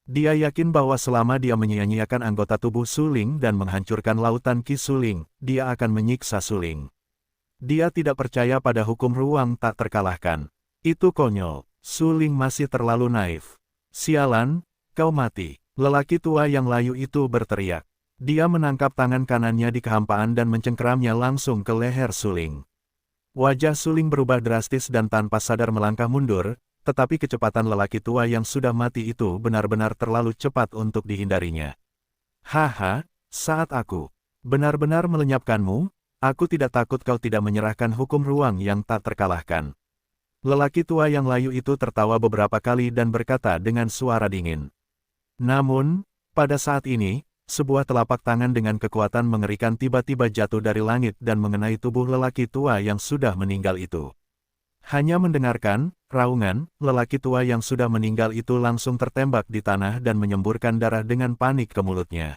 Dia yakin bahwa selama dia menyia-nyiakan anggota tubuh Su Ling dan menghancurkan lautan Qi Su Ling, dia akan menyiksa Su Ling. Dia tidak percaya pada hukum ruang tak terkalahkan. Itu konyol. Su Ling masih terlalu naif. Sialan, kau mati. Lelaki tua yang layu itu berteriak. Dia menangkap tangan kanannya di kehampaan dan mencengkeramnya langsung ke leher Su Ling. Wajah Su Ling berubah drastis dan tanpa sadar melangkah mundur, tetapi kecepatan lelaki tua yang sudah mati itu benar-benar terlalu cepat untuk dihindarinya. Haha, saat aku benar-benar melenyapkanmu, aku tidak takut kau tidak menyerahkan hukum ruang yang tak terkalahkan. Lelaki tua yang layu itu tertawa beberapa kali dan berkata dengan suara dingin. Namun, pada saat ini, sebuah telapak tangan dengan kekuatan mengerikan tiba-tiba jatuh dari langit dan mengenai tubuh lelaki tua yang sudah meninggal itu. Hanya mendengarkan raungan, lelaki tua yang sudah meninggal itu langsung tertembak di tanah dan menyemburkan darah dengan panik ke mulutnya.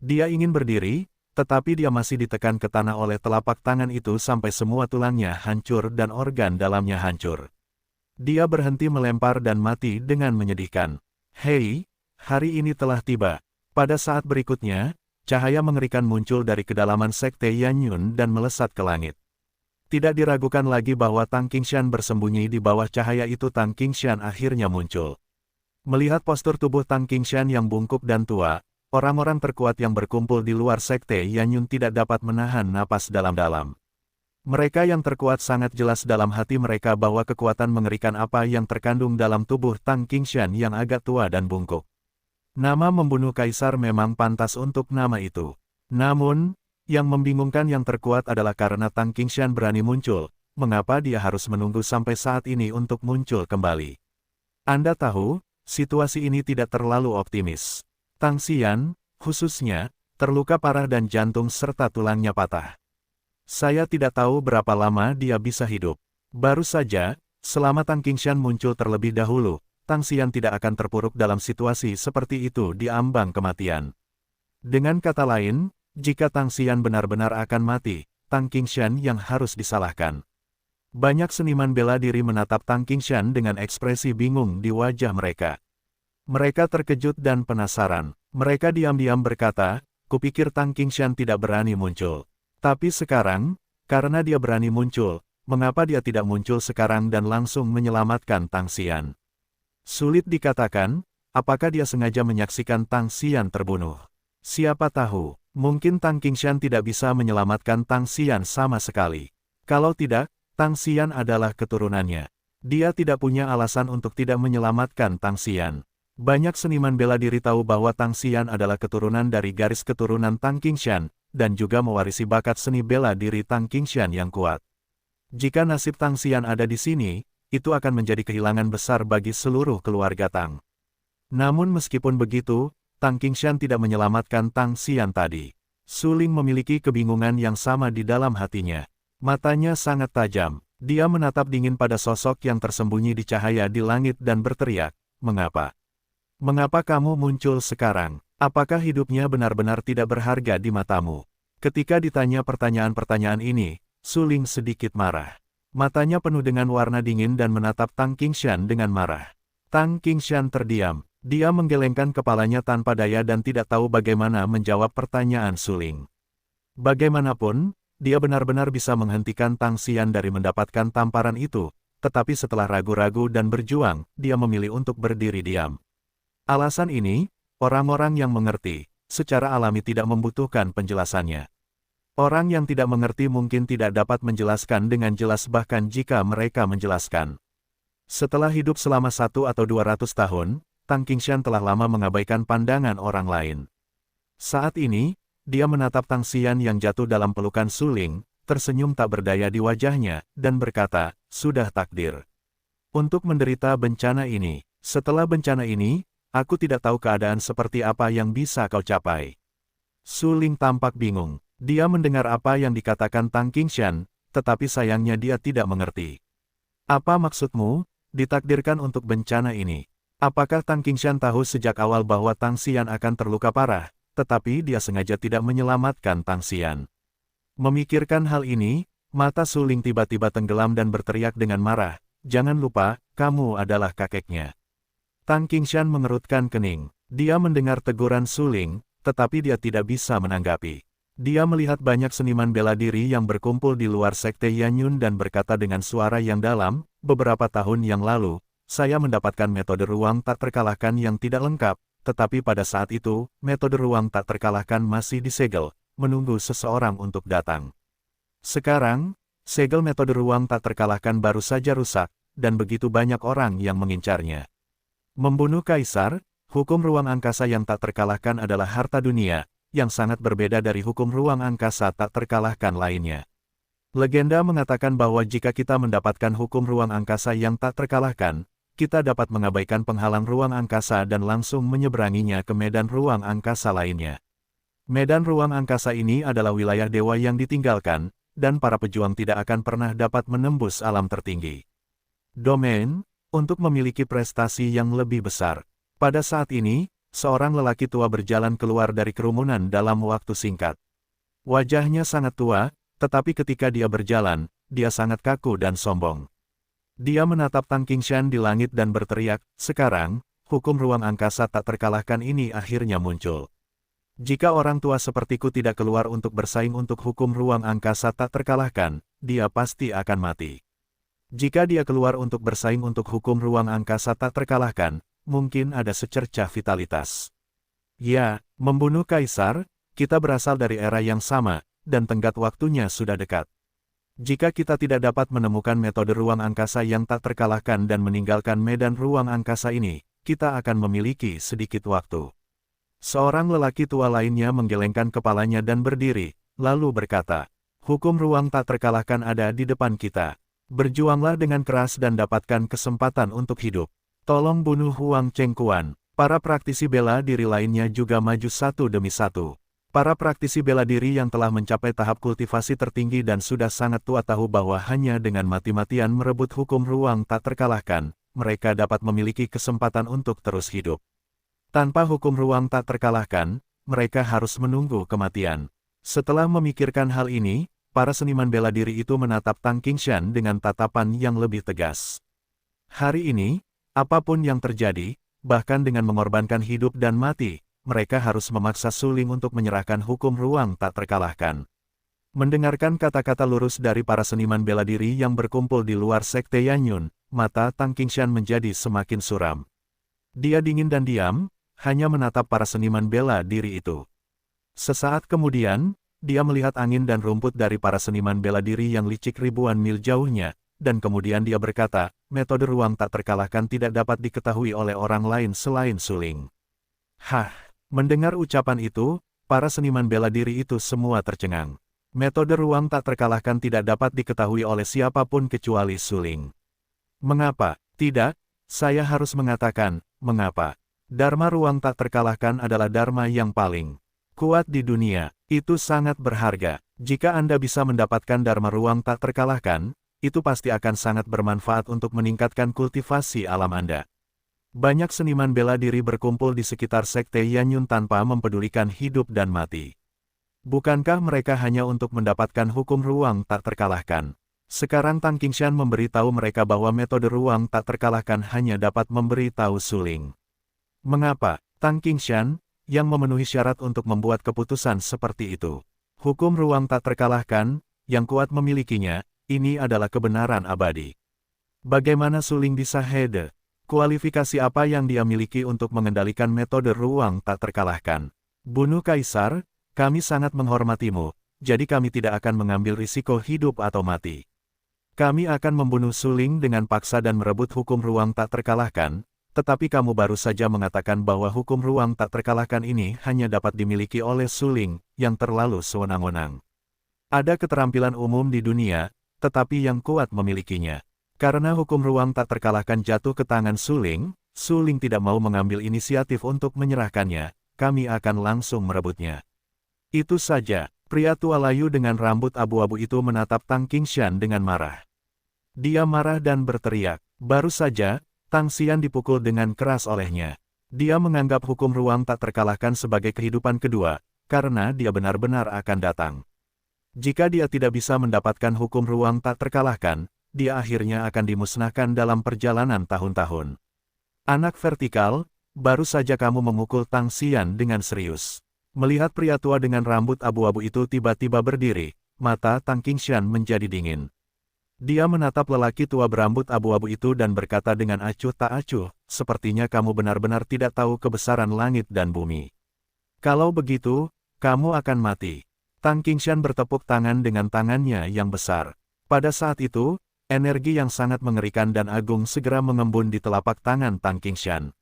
Dia ingin berdiri, tetapi dia masih ditekan ke tanah oleh telapak tangan itu sampai semua tulangnya hancur dan organ dalamnya hancur. Dia berhenti melempar dan mati dengan menyedihkan. Hei, hari ini telah tiba. Pada saat berikutnya, cahaya mengerikan muncul dari kedalaman sekte Yanyun dan melesat ke langit. Tidak diragukan lagi bahwa Tang Qingshan bersembunyi di bawah cahaya itu. Tang Qingshan akhirnya muncul. Melihat postur tubuh Tang Qingshan yang bungkuk dan tua, orang-orang terkuat yang berkumpul di luar sekte Yanyun tidak dapat menahan napas dalam-dalam. Mereka yang terkuat sangat jelas dalam hati mereka bahwa kekuatan mengerikan apa yang terkandung dalam tubuh Tang Qingshan yang agak tua dan bungkuk. Nama membunuh kaisar memang pantas untuk nama itu. Namun, yang membingungkan yang terkuat adalah karena Tang Qingshan berani muncul, mengapa dia harus menunggu sampai saat ini untuk muncul kembali? Anda tahu, situasi ini tidak terlalu optimis. Tang Xian, khususnya, terluka parah dan jantung serta tulangnya patah. Saya tidak tahu berapa lama dia bisa hidup. Baru saja, selama Tang Qingshan muncul terlebih dahulu, Tang Xian tidak akan terpuruk dalam situasi seperti itu di ambang kematian. Dengan kata lain, jika Tang Xian benar-benar akan mati, Tang Qingshan yang harus disalahkan. Banyak seniman bela diri menatap Tang Qingshan dengan ekspresi bingung di wajah mereka. Mereka terkejut dan penasaran. Mereka diam-diam berkata, kupikir Tang Qingshan tidak berani muncul. Tapi sekarang, karena dia berani muncul, mengapa dia tidak muncul sekarang dan langsung menyelamatkan Tang Xian? Sulit dikatakan, apakah dia sengaja menyaksikan Tang Xian terbunuh. Siapa tahu, mungkin Tang Qingshan tidak bisa menyelamatkan Tang Xian sama sekali. Kalau tidak, Tang Xian adalah keturunannya. Dia tidak punya alasan untuk tidak menyelamatkan Tang Xian. Banyak seniman bela diri tahu bahwa Tang Xian adalah keturunan dari garis keturunan Tang Qingshan, dan juga mewarisi bakat seni bela diri Tang Qingshan yang kuat. Jika nasib Tang Xian ada di sini, itu akan menjadi kehilangan besar bagi seluruh keluarga Tang. Namun meskipun begitu, Tang Qingshan tidak menyelamatkan Tang Xian tadi. Su Ling memiliki kebingungan yang sama di dalam hatinya. Matanya sangat tajam. Dia menatap dingin pada sosok yang tersembunyi di cahaya di langit dan berteriak, "Mengapa? Mengapa kamu muncul sekarang? Apakah hidupnya benar-benar tidak berharga di matamu?" Ketika ditanya pertanyaan-pertanyaan ini, Su Ling sedikit marah. Matanya penuh dengan warna dingin dan menatap Tang Qingshan dengan marah. Tang Qingshan terdiam. Dia menggelengkan kepalanya tanpa daya dan tidak tahu bagaimana menjawab pertanyaan Su Ling. Bagaimanapun, dia benar-benar bisa menghentikan Tang Xian dari mendapatkan tamparan itu, tetapi setelah ragu-ragu dan berjuang, dia memilih untuk berdiri diam. Alasan ini, orang-orang yang mengerti, secara alami tidak membutuhkan penjelasannya. Orang yang tidak mengerti mungkin tidak dapat menjelaskan dengan jelas bahkan jika mereka menjelaskan. Setelah hidup selama 1 atau 200 tahun, Tang Qingshan telah lama mengabaikan pandangan orang lain. Saat ini, dia menatap Tang Xian yang jatuh dalam pelukan Su Ling, tersenyum tak berdaya di wajahnya, dan berkata, "Sudah takdir untuk menderita bencana ini. Setelah bencana ini, aku tidak tahu keadaan seperti apa yang bisa kau capai." Su Ling tampak bingung. Dia mendengar apa yang dikatakan Tang Qingshan, tetapi sayangnya dia tidak mengerti. "Apa maksudmu, ditakdirkan untuk bencana ini?" Apakah Tang Qingshan tahu sejak awal bahwa Tang Xian akan terluka parah, tetapi dia sengaja tidak menyelamatkan Tang Xian? Memikirkan hal ini, mata Su Ling tiba-tiba tenggelam dan berteriak dengan marah, "Jangan lupa, kamu adalah kakeknya." Tang Qingshan mengerutkan kening. Dia mendengar teguran Su Ling, tetapi dia tidak bisa menanggapi. Dia melihat banyak seniman bela diri yang berkumpul di luar sekte Yanyun dan berkata dengan suara yang dalam, "Beberapa tahun yang lalu, saya mendapatkan metode ruang tak terkalahkan yang tidak lengkap, tetapi pada saat itu, metode ruang tak terkalahkan masih disegel, menunggu seseorang untuk datang. Sekarang, segel metode ruang tak terkalahkan baru saja rusak, dan begitu banyak orang yang mengincarnya. Membunuh kaisar, hukum ruang angkasa yang tak terkalahkan adalah harta dunia, yang sangat berbeda dari hukum ruang angkasa tak terkalahkan lainnya. Legenda mengatakan bahwa jika kita mendapatkan hukum ruang angkasa yang tak terkalahkan, kita dapat mengabaikan penghalang ruang angkasa dan langsung menyeberanginya ke medan ruang angkasa lainnya. Medan ruang angkasa ini adalah wilayah dewa yang ditinggalkan, dan para pejuang tidak akan pernah dapat menembus alam tertinggi. Domain, untuk memiliki prestasi yang lebih besar. Pada saat ini, seorang lelaki tua berjalan keluar dari kerumunan dalam waktu singkat. Wajahnya sangat tua, tetapi ketika dia berjalan, dia sangat kaku dan sombong. Dia menatap Tang Qingshan di langit dan berteriak, "Sekarang, hukum ruang angkasa tak terkalahkan ini akhirnya muncul. Jika orang tua sepertiku tidak keluar untuk bersaing untuk hukum ruang angkasa tak terkalahkan, dia pasti akan mati. Jika dia keluar untuk bersaing untuk hukum ruang angkasa tak terkalahkan, mungkin ada secercah vitalitas. Ya, membunuh kaisar, kita berasal dari era yang sama, dan tenggat waktunya sudah dekat. Jika kita tidak dapat menemukan metode ruang angkasa yang tak terkalahkan dan meninggalkan medan ruang angkasa ini, kita akan memiliki sedikit waktu." Seorang lelaki tua lainnya menggelengkan kepalanya dan berdiri, lalu berkata, "Hukum ruang tak terkalahkan ada di depan kita. Berjuanglah dengan keras dan dapatkan kesempatan untuk hidup. Tolong bunuh Huang Chengkuan." Para praktisi bela diri lainnya juga maju satu demi satu. Para praktisi bela diri yang telah mencapai tahap kultivasi tertinggi dan sudah sangat tua tahu bahwa hanya dengan mati-matian merebut hukum ruang tak terkalahkan, mereka dapat memiliki kesempatan untuk terus hidup. Tanpa hukum ruang tak terkalahkan, mereka harus menunggu kematian. Setelah memikirkan hal ini, para seniman bela diri itu menatap Tang Qingshan dengan tatapan yang lebih tegas. Hari ini, apapun yang terjadi, bahkan dengan mengorbankan hidup dan mati, mereka harus memaksa Su Ling untuk menyerahkan hukum ruang tak terkalahkan. Mendengarkan kata-kata lurus dari para seniman bela diri yang berkumpul di luar sekte Yanyun, mata Tang Qingshan menjadi semakin suram. Dia dingin dan diam, hanya menatap para seniman bela diri itu. Sesaat kemudian, dia melihat angin dan rumput dari para seniman bela diri yang licik ribuan mil jauhnya, dan kemudian dia berkata, "Metode ruang tak terkalahkan tidak dapat diketahui oleh orang lain selain Su Ling." Hah, mendengar ucapan itu, para seniman bela diri itu semua tercengang. Metode ruang tak terkalahkan tidak dapat diketahui oleh siapapun kecuali Su Ling. Mengapa? Tidak, saya harus mengatakan, mengapa? Dharma ruang tak terkalahkan adalah dharma yang paling kuat di dunia. Itu sangat berharga. Jika Anda bisa mendapatkan dharma ruang tak terkalahkan, itu pasti akan sangat bermanfaat untuk meningkatkan kultivasi alam Anda. Banyak seniman bela diri berkumpul di sekitar sekte Yanyun tanpa mempedulikan hidup dan mati. Bukankah mereka hanya untuk mendapatkan hukum ruang tak terkalahkan? Sekarang Tang Qingshan memberitahu mereka bahwa metode ruang tak terkalahkan hanya dapat memberitahu Su Ling. Mengapa Tang Qingshan, yang memenuhi syarat untuk membuat keputusan seperti itu? Hukum ruang tak terkalahkan, yang kuat memilikinya, ini adalah kebenaran abadi. Bagaimana Suling bisa Hede? Kualifikasi apa yang dia miliki untuk mengendalikan metode ruang tak terkalahkan? Bunuh Kaisar, kami sangat menghormatimu, jadi kami tidak akan mengambil risiko hidup atau mati. Kami akan membunuh Suling dengan paksa dan merebut hukum ruang tak terkalahkan, tetapi kamu baru saja mengatakan bahwa hukum ruang tak terkalahkan ini hanya dapat dimiliki oleh Suling, yang terlalu sewenang-wenang. Ada keterampilan umum di dunia, tetapi yang kuat memilikinya. Karena hukum ruang tak terkalahkan jatuh ke tangan Suling, Suling tidak mau mengambil inisiatif untuk menyerahkannya, kami akan langsung merebutnya. Itu saja. Pria tua layu dengan rambut abu-abu itu menatap Tang Qingshan dengan marah. Dia marah dan berteriak. Baru saja, Tang Xian dipukul dengan keras olehnya. Dia menganggap hukum ruang tak terkalahkan sebagai kehidupan kedua, karena dia benar-benar akan datang. Jika dia tidak bisa mendapatkan hukum ruang tak terkalahkan, dia akhirnya akan dimusnahkan dalam perjalanan tahun-tahun. Anak vertikal, baru saja kamu memukul Tang Xian dengan serius. Melihat pria tua dengan rambut abu-abu itu tiba-tiba berdiri, mata Tang Qingshan menjadi dingin. Dia menatap lelaki tua berambut abu-abu itu dan berkata dengan acuh tak acuh, sepertinya kamu benar-benar tidak tahu kebesaran langit dan bumi. Kalau begitu, kamu akan mati. Tang Qingshan bertepuk tangan dengan tangannya yang besar. Pada saat itu, energi yang sangat mengerikan dan agung segera mengembun di telapak tangan Tang Qingshan.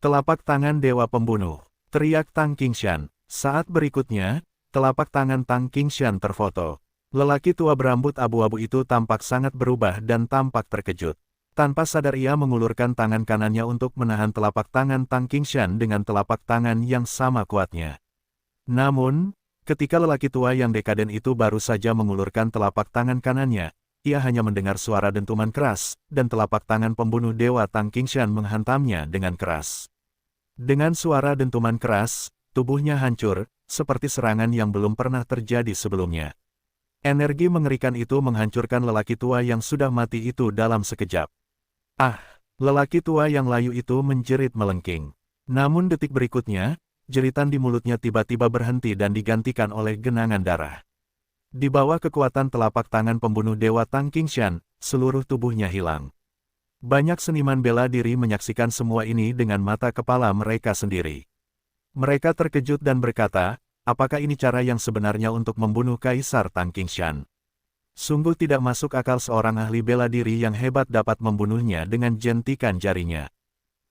Telapak tangan Dewa Pembunuh, teriak Tang Qingshan. Saat berikutnya, telapak tangan Tang Qingshan terfoto. Lelaki tua berambut abu-abu itu tampak sangat berubah dan tampak terkejut. Tanpa sadar ia mengulurkan tangan kanannya untuk menahan telapak tangan Tang Qingshan dengan telapak tangan yang sama kuatnya. Namun, ketika lelaki tua yang dekaden itu baru saja mengulurkan telapak tangan kanannya, ia hanya mendengar suara dentuman keras, dan telapak tangan pembunuh dewa Tang Qingshan menghantamnya dengan keras. Dengan suara dentuman keras, tubuhnya hancur, seperti serangan yang belum pernah terjadi sebelumnya. Energi mengerikan itu menghancurkan lelaki tua yang sudah mati itu dalam sekejap. Ah! Lelaki tua yang layu itu menjerit melengking. Namun detik berikutnya, jeritan di mulutnya tiba-tiba berhenti dan digantikan oleh genangan darah. Di bawah kekuatan telapak tangan pembunuh dewa Tang Qingshan, seluruh tubuhnya hilang. Banyak seniman bela diri menyaksikan semua ini dengan mata kepala mereka sendiri. Mereka terkejut dan berkata, apakah ini cara yang sebenarnya untuk membunuh Kaisar Tang Qingshan? Sungguh tidak masuk akal seorang ahli bela diri yang hebat dapat membunuhnya dengan jentikan jarinya.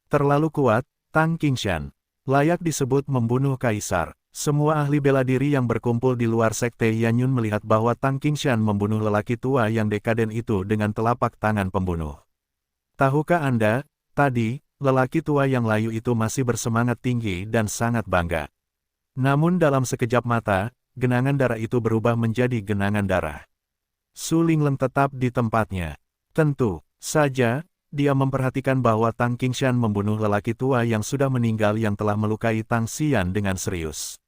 Terlalu kuat, Tang Qingshan. Layak disebut membunuh Kaisar. Semua ahli bela diri yang berkumpul di luar sekte Yanyun melihat bahwa Tang Qingshan membunuh lelaki tua yang dekaden itu dengan telapak tangan pembunuh. Tahukah Anda, tadi, lelaki tua yang layu itu masih bersemangat tinggi dan sangat bangga. Namun dalam sekejap mata, genangan darah itu berubah menjadi genangan darah. Su Lingleng tetap di tempatnya. Tentu saja, dia memperhatikan bahwa Tang Qingshan membunuh lelaki tua yang sudah meninggal yang telah melukai Tang Xian dengan serius.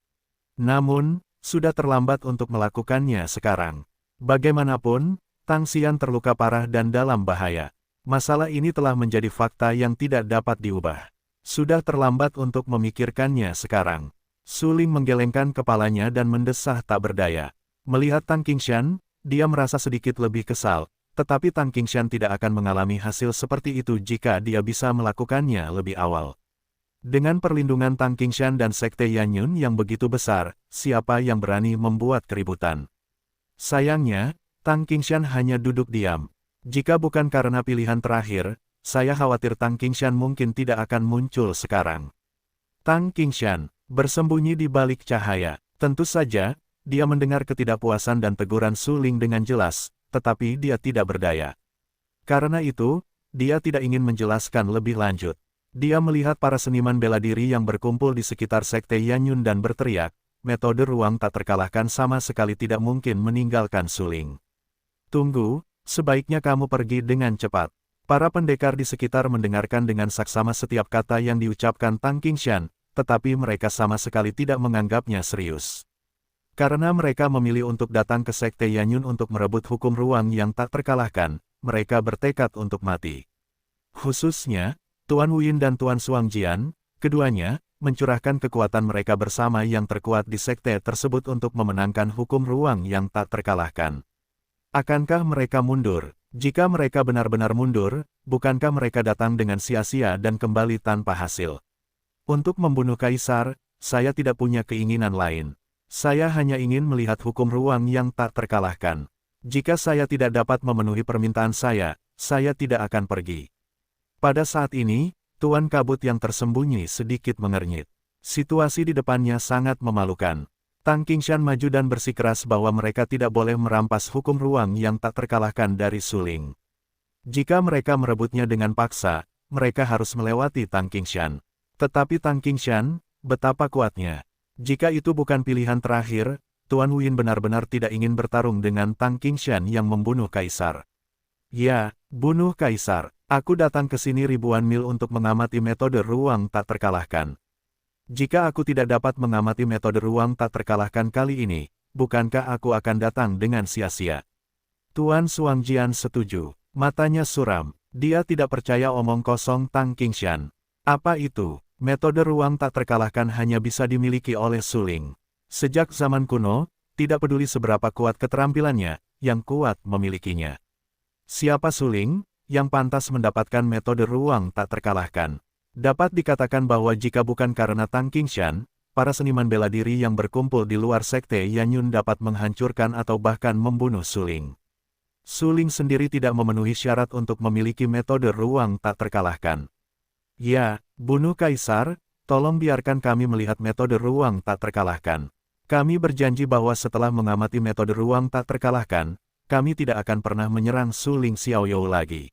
Namun, sudah terlambat untuk melakukannya sekarang. Bagaimanapun, Tang Xian terluka parah dan dalam bahaya. Masalah ini telah menjadi fakta yang tidak dapat diubah. Sudah terlambat untuk memikirkannya sekarang. Su Ling menggelengkan kepalanya dan mendesah tak berdaya. Melihat Tang Qingshan, dia merasa sedikit lebih kesal, tetapi Tang Qingshan tidak akan mengalami hasil seperti itu jika dia bisa melakukannya lebih awal. Dengan perlindungan Tang Qingshan dan Sekte Yanyun yang begitu besar, siapa yang berani membuat keributan? Sayangnya, Tang Qingshan hanya duduk diam. Jika bukan karena pilihan terakhir, saya khawatir Tang Qingshan mungkin tidak akan muncul sekarang. Tang Qingshan bersembunyi di balik cahaya. Tentu saja, dia mendengar ketidakpuasan dan teguran Su Ling dengan jelas, tetapi dia tidak berdaya. Karena itu, dia tidak ingin menjelaskan lebih lanjut. Dia melihat para seniman bela diri yang berkumpul di sekitar Sekte Yanyun dan berteriak, metode ruang tak terkalahkan sama sekali tidak mungkin meninggalkan Su Ling. Tunggu, sebaiknya kamu pergi dengan cepat. Para pendekar di sekitar mendengarkan dengan saksama setiap kata yang diucapkan Tang Qingshan, tetapi mereka sama sekali tidak menganggapnya serius. Karena mereka memilih untuk datang ke Sekte Yanyun untuk merebut hukum ruang yang tak terkalahkan, mereka bertekad untuk mati. Khususnya, Tuan Wuyin dan Tuan Suangjian, keduanya, mencurahkan kekuatan mereka bersama yang terkuat di sekte tersebut untuk memenangkan hukum ruang yang tak terkalahkan. Akankah mereka mundur? Jika mereka benar-benar mundur, bukankah mereka datang dengan sia-sia dan kembali tanpa hasil? Untuk membunuh kaisar, saya tidak punya keinginan lain. Saya hanya ingin melihat hukum ruang yang tak terkalahkan. Jika saya tidak dapat memenuhi permintaan saya tidak akan pergi. Pada saat ini, Tuan Kabut yang tersembunyi sedikit mengernyit. Situasi di depannya sangat memalukan. Tang Qingshan maju dan bersikeras bahwa mereka tidak boleh merampas hukum ruang yang tak terkalahkan dari Suling. Jika mereka merebutnya dengan paksa, mereka harus melewati Tang Qingshan. Tetapi Tang Qingshan, betapa kuatnya. Jika itu bukan pilihan terakhir, Tuan Wuyin benar-benar tidak ingin bertarung dengan Tang Qingshan yang membunuh kaisar. Ya, bunuh kaisar. Aku datang ke sini ribuan mil untuk mengamati metode ruang tak terkalahkan. Jika aku tidak dapat mengamati metode ruang tak terkalahkan kali ini, bukankah aku akan datang dengan sia-sia? Tuan Suangjian setuju. Matanya suram. Dia tidak percaya omong kosong Tang Qingshan. Apa itu? Metode ruang tak terkalahkan hanya bisa dimiliki oleh Suling. Sejak zaman kuno, tidak peduli seberapa kuat keterampilannya, yang kuat memilikinya. Siapa Suling, yang pantas mendapatkan metode ruang tak terkalahkan? Dapat dikatakan bahwa jika bukan karena Tang Qingshan, para seniman bela diri yang berkumpul di luar sekte Yanyun dapat menghancurkan atau bahkan membunuh Suling. Suling sendiri tidak memenuhi syarat untuk memiliki metode ruang tak terkalahkan. Ya, bunuh kaisar, tolong biarkan kami melihat metode ruang tak terkalahkan. Kami berjanji bahwa setelah mengamati metode ruang tak terkalahkan, kami tidak akan pernah menyerang Suling Xiaoyou lagi.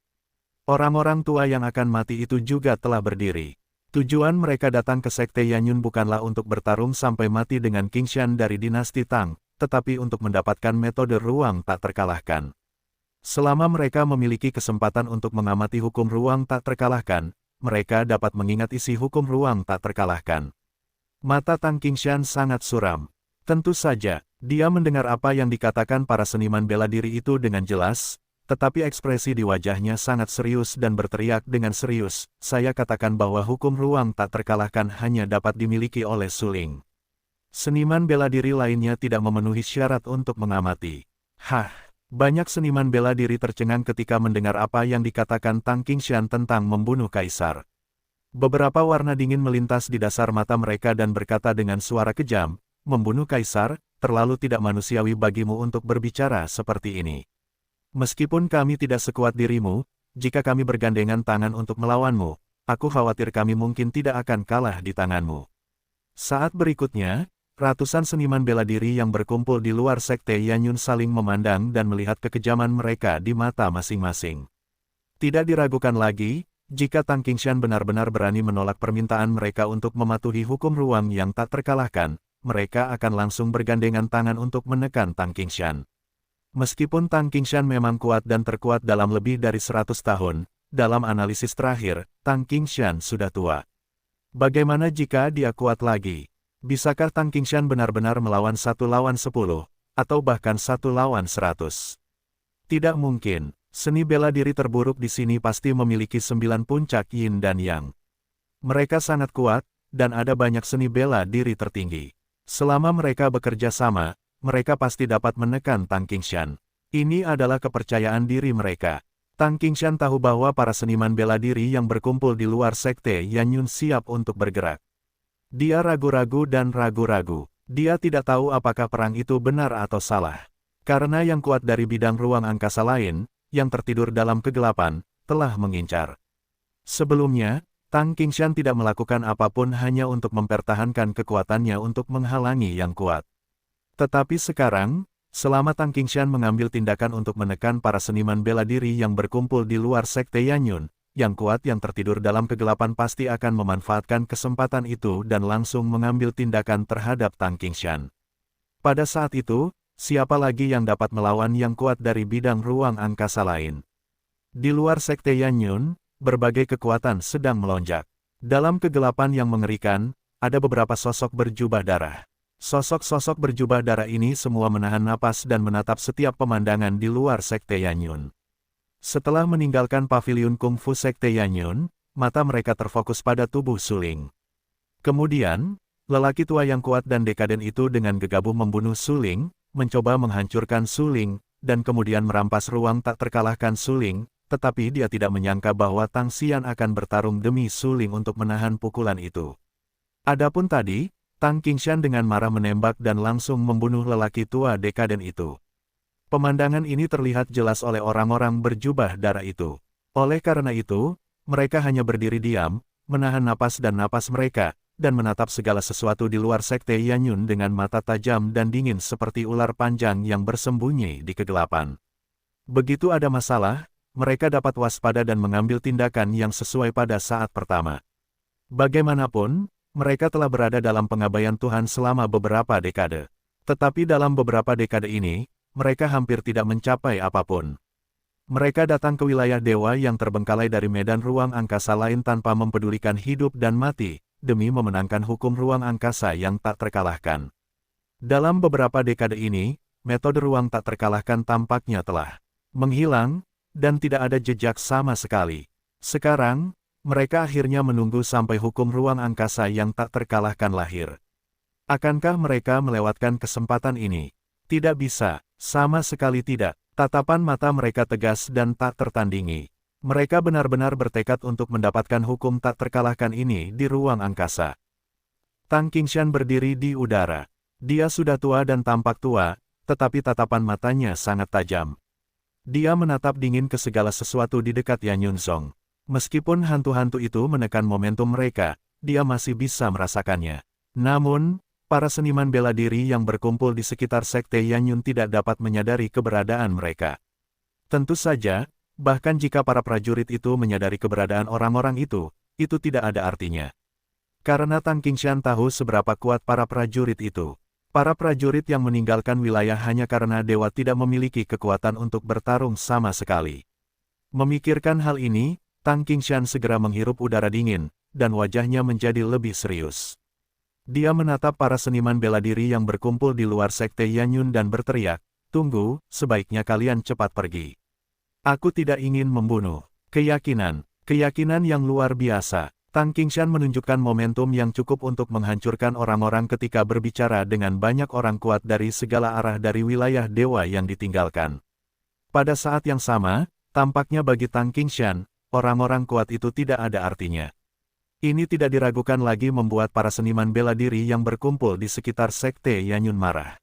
Orang-orang tua yang akan mati itu juga telah berdiri. Tujuan mereka datang ke Sekte Yanyun bukanlah untuk bertarung sampai mati dengan Qingshan dari dinasti Tang, tetapi untuk mendapatkan metode ruang tak terkalahkan. Selama mereka memiliki kesempatan untuk mengamati hukum ruang tak terkalahkan, mereka dapat mengingat isi hukum ruang tak terkalahkan. Mata Tang Qingshan sangat suram. Tentu saja, dia mendengar apa yang dikatakan para seniman bela diri itu dengan jelas, tetapi ekspresi di wajahnya sangat serius dan berteriak dengan serius, saya katakan bahwa hukum ruang tak terkalahkan hanya dapat dimiliki oleh Suling. Seniman bela diri lainnya tidak memenuhi syarat untuk mengamati. Banyak seniman bela diri tercengang ketika mendengar apa yang dikatakan Tang Qingshan tentang membunuh kaisar. Beberapa warna dingin melintas di dasar mata mereka dan berkata dengan suara kejam, membunuh kaisar, terlalu tidak manusiawi bagimu untuk berbicara seperti ini. Meskipun kami tidak sekuat dirimu, jika kami bergandengan tangan untuk melawanmu, aku khawatir kami mungkin tidak akan kalah di tanganmu. Saat berikutnya, ratusan seniman bela diri yang berkumpul di luar sekte Yanyun saling memandang dan melihat kekejaman mereka di mata masing-masing. Tidak diragukan lagi, jika Tang Qingshan benar-benar berani menolak permintaan mereka untuk mematuhi hukum ruang yang tak terkalahkan, mereka akan langsung bergandengan tangan untuk menekan Tang Qingshan. Meskipun Tang Qingshan memang kuat dan terkuat dalam lebih dari 100 tahun, dalam analisis terakhir, Tang Qingshan sudah tua. Bagaimana jika dia kuat lagi? Bisakah Tang Qingshan benar-benar melawan 1 lawan 10, atau bahkan 1 lawan 100? Tidak mungkin, seni bela diri terburuk di sini pasti memiliki 9 puncak yin dan yang. Mereka sangat kuat, dan ada banyak seni bela diri tertinggi. Selama mereka bekerja sama, mereka pasti dapat menekan Tang Qingshan. Ini adalah kepercayaan diri mereka. Tang Qingshan tahu bahwa para seniman bela diri yang berkumpul di luar sekte Yanyun siap untuk bergerak. Dia ragu-ragu dan ragu-ragu. Dia tidak tahu apakah perang itu benar atau salah. Karena yang kuat dari bidang ruang angkasa lain, yang tertidur dalam kegelapan, telah mengincar. Sebelumnya, Tang Qingshan tidak melakukan apapun hanya untuk mempertahankan kekuatannya untuk menghalangi yang kuat. Tetapi sekarang, selama Tang Qingshan mengambil tindakan untuk menekan para seniman bela diri yang berkumpul di luar sekte Yanyun, yang kuat yang tertidur dalam kegelapan pasti akan memanfaatkan kesempatan itu dan langsung mengambil tindakan terhadap Tang Qingshan. Pada saat itu, siapa lagi yang dapat melawan yang kuat dari bidang ruang angkasa lain? Di luar sekte Yanyun, berbagai kekuatan sedang melonjak. Dalam kegelapan yang mengerikan, ada beberapa sosok berjubah darah. Sosok-sosok berjubah darah ini semua menahan napas dan menatap setiap pemandangan di luar sekte Yanyun. Setelah meninggalkan paviliun kungfu sekte Yanyun, mata mereka terfokus pada tubuh Suling. Kemudian, lelaki tua yang kuat dan dekaden itu dengan gegabah membunuh Suling, mencoba menghancurkan Suling, dan kemudian merampas ruang tak terkalahkan suling, tetapi dia tidak menyangka bahwa Tang Xian akan bertarung demi suling untuk menahan pukulan itu. Adapun tadi, Tang Qingshan dengan marah menembak dan langsung membunuh lelaki tua dekaden itu. Pemandangan ini terlihat jelas oleh orang-orang berjubah darah itu. Oleh karena itu, mereka hanya berdiri diam, menahan napas dan napas mereka, dan menatap segala sesuatu di luar sekte Yanyun dengan mata tajam dan dingin seperti ular panjang yang bersembunyi di kegelapan. Begitu ada masalah, mereka dapat waspada dan mengambil tindakan yang sesuai pada saat pertama. Bagaimanapun, mereka telah berada dalam pengabaian Tuhan selama beberapa dekade. Tetapi dalam beberapa dekade ini, mereka hampir tidak mencapai apapun. Mereka datang ke wilayah dewa yang terbengkalai dari medan ruang angkasa lain tanpa mempedulikan hidup dan mati, demi memenangkan hukum ruang angkasa yang tak terkalahkan. Dalam beberapa dekade ini, metode ruang tak terkalahkan tampaknya telah menghilang, dan tidak ada jejak sama sekali. Sekarang, mereka akhirnya menunggu sampai hukum ruang angkasa yang tak terkalahkan lahir. Akankah mereka melewatkan kesempatan ini? Tidak bisa, sama sekali tidak. Tatapan mata mereka tegas dan tak tertandingi. Mereka benar-benar bertekad untuk mendapatkan hukum tak terkalahkan ini di ruang angkasa. Tang Qingshan berdiri di udara. Dia sudah tua dan tampak tua, tetapi tatapan matanya sangat tajam. Dia menatap dingin ke segala sesuatu di dekat Yanyun Song. Meskipun hantu-hantu itu menekan momentum mereka, dia masih bisa merasakannya. Namun, para seniman bela diri yang berkumpul di sekitar sekte Yanyun tidak dapat menyadari keberadaan mereka. Tentu saja, bahkan jika para prajurit itu menyadari keberadaan orang-orang itu tidak ada artinya. Karena Tang Qingshan tahu seberapa kuat para prajurit itu. Para prajurit yang meninggalkan wilayah hanya karena dewa tidak memiliki kekuatan untuk bertarung sama sekali. Memikirkan hal ini, Tang Qingshan segera menghirup udara dingin, dan wajahnya menjadi lebih serius. Dia menatap para seniman bela diri yang berkumpul di luar sekte Yanyun dan berteriak, "Tunggu, sebaiknya kalian cepat pergi. Aku tidak ingin membunuh." Keyakinan yang luar biasa. Tang Qingshan menunjukkan momentum yang cukup untuk menghancurkan orang-orang ketika berbicara dengan banyak orang kuat dari segala arah dari wilayah dewa yang ditinggalkan. Pada saat yang sama, tampaknya bagi Tang Qingshan, orang-orang kuat itu tidak ada artinya. Ini tidak diragukan lagi membuat para seniman bela diri yang berkumpul di sekitar sekte Yanyun marah.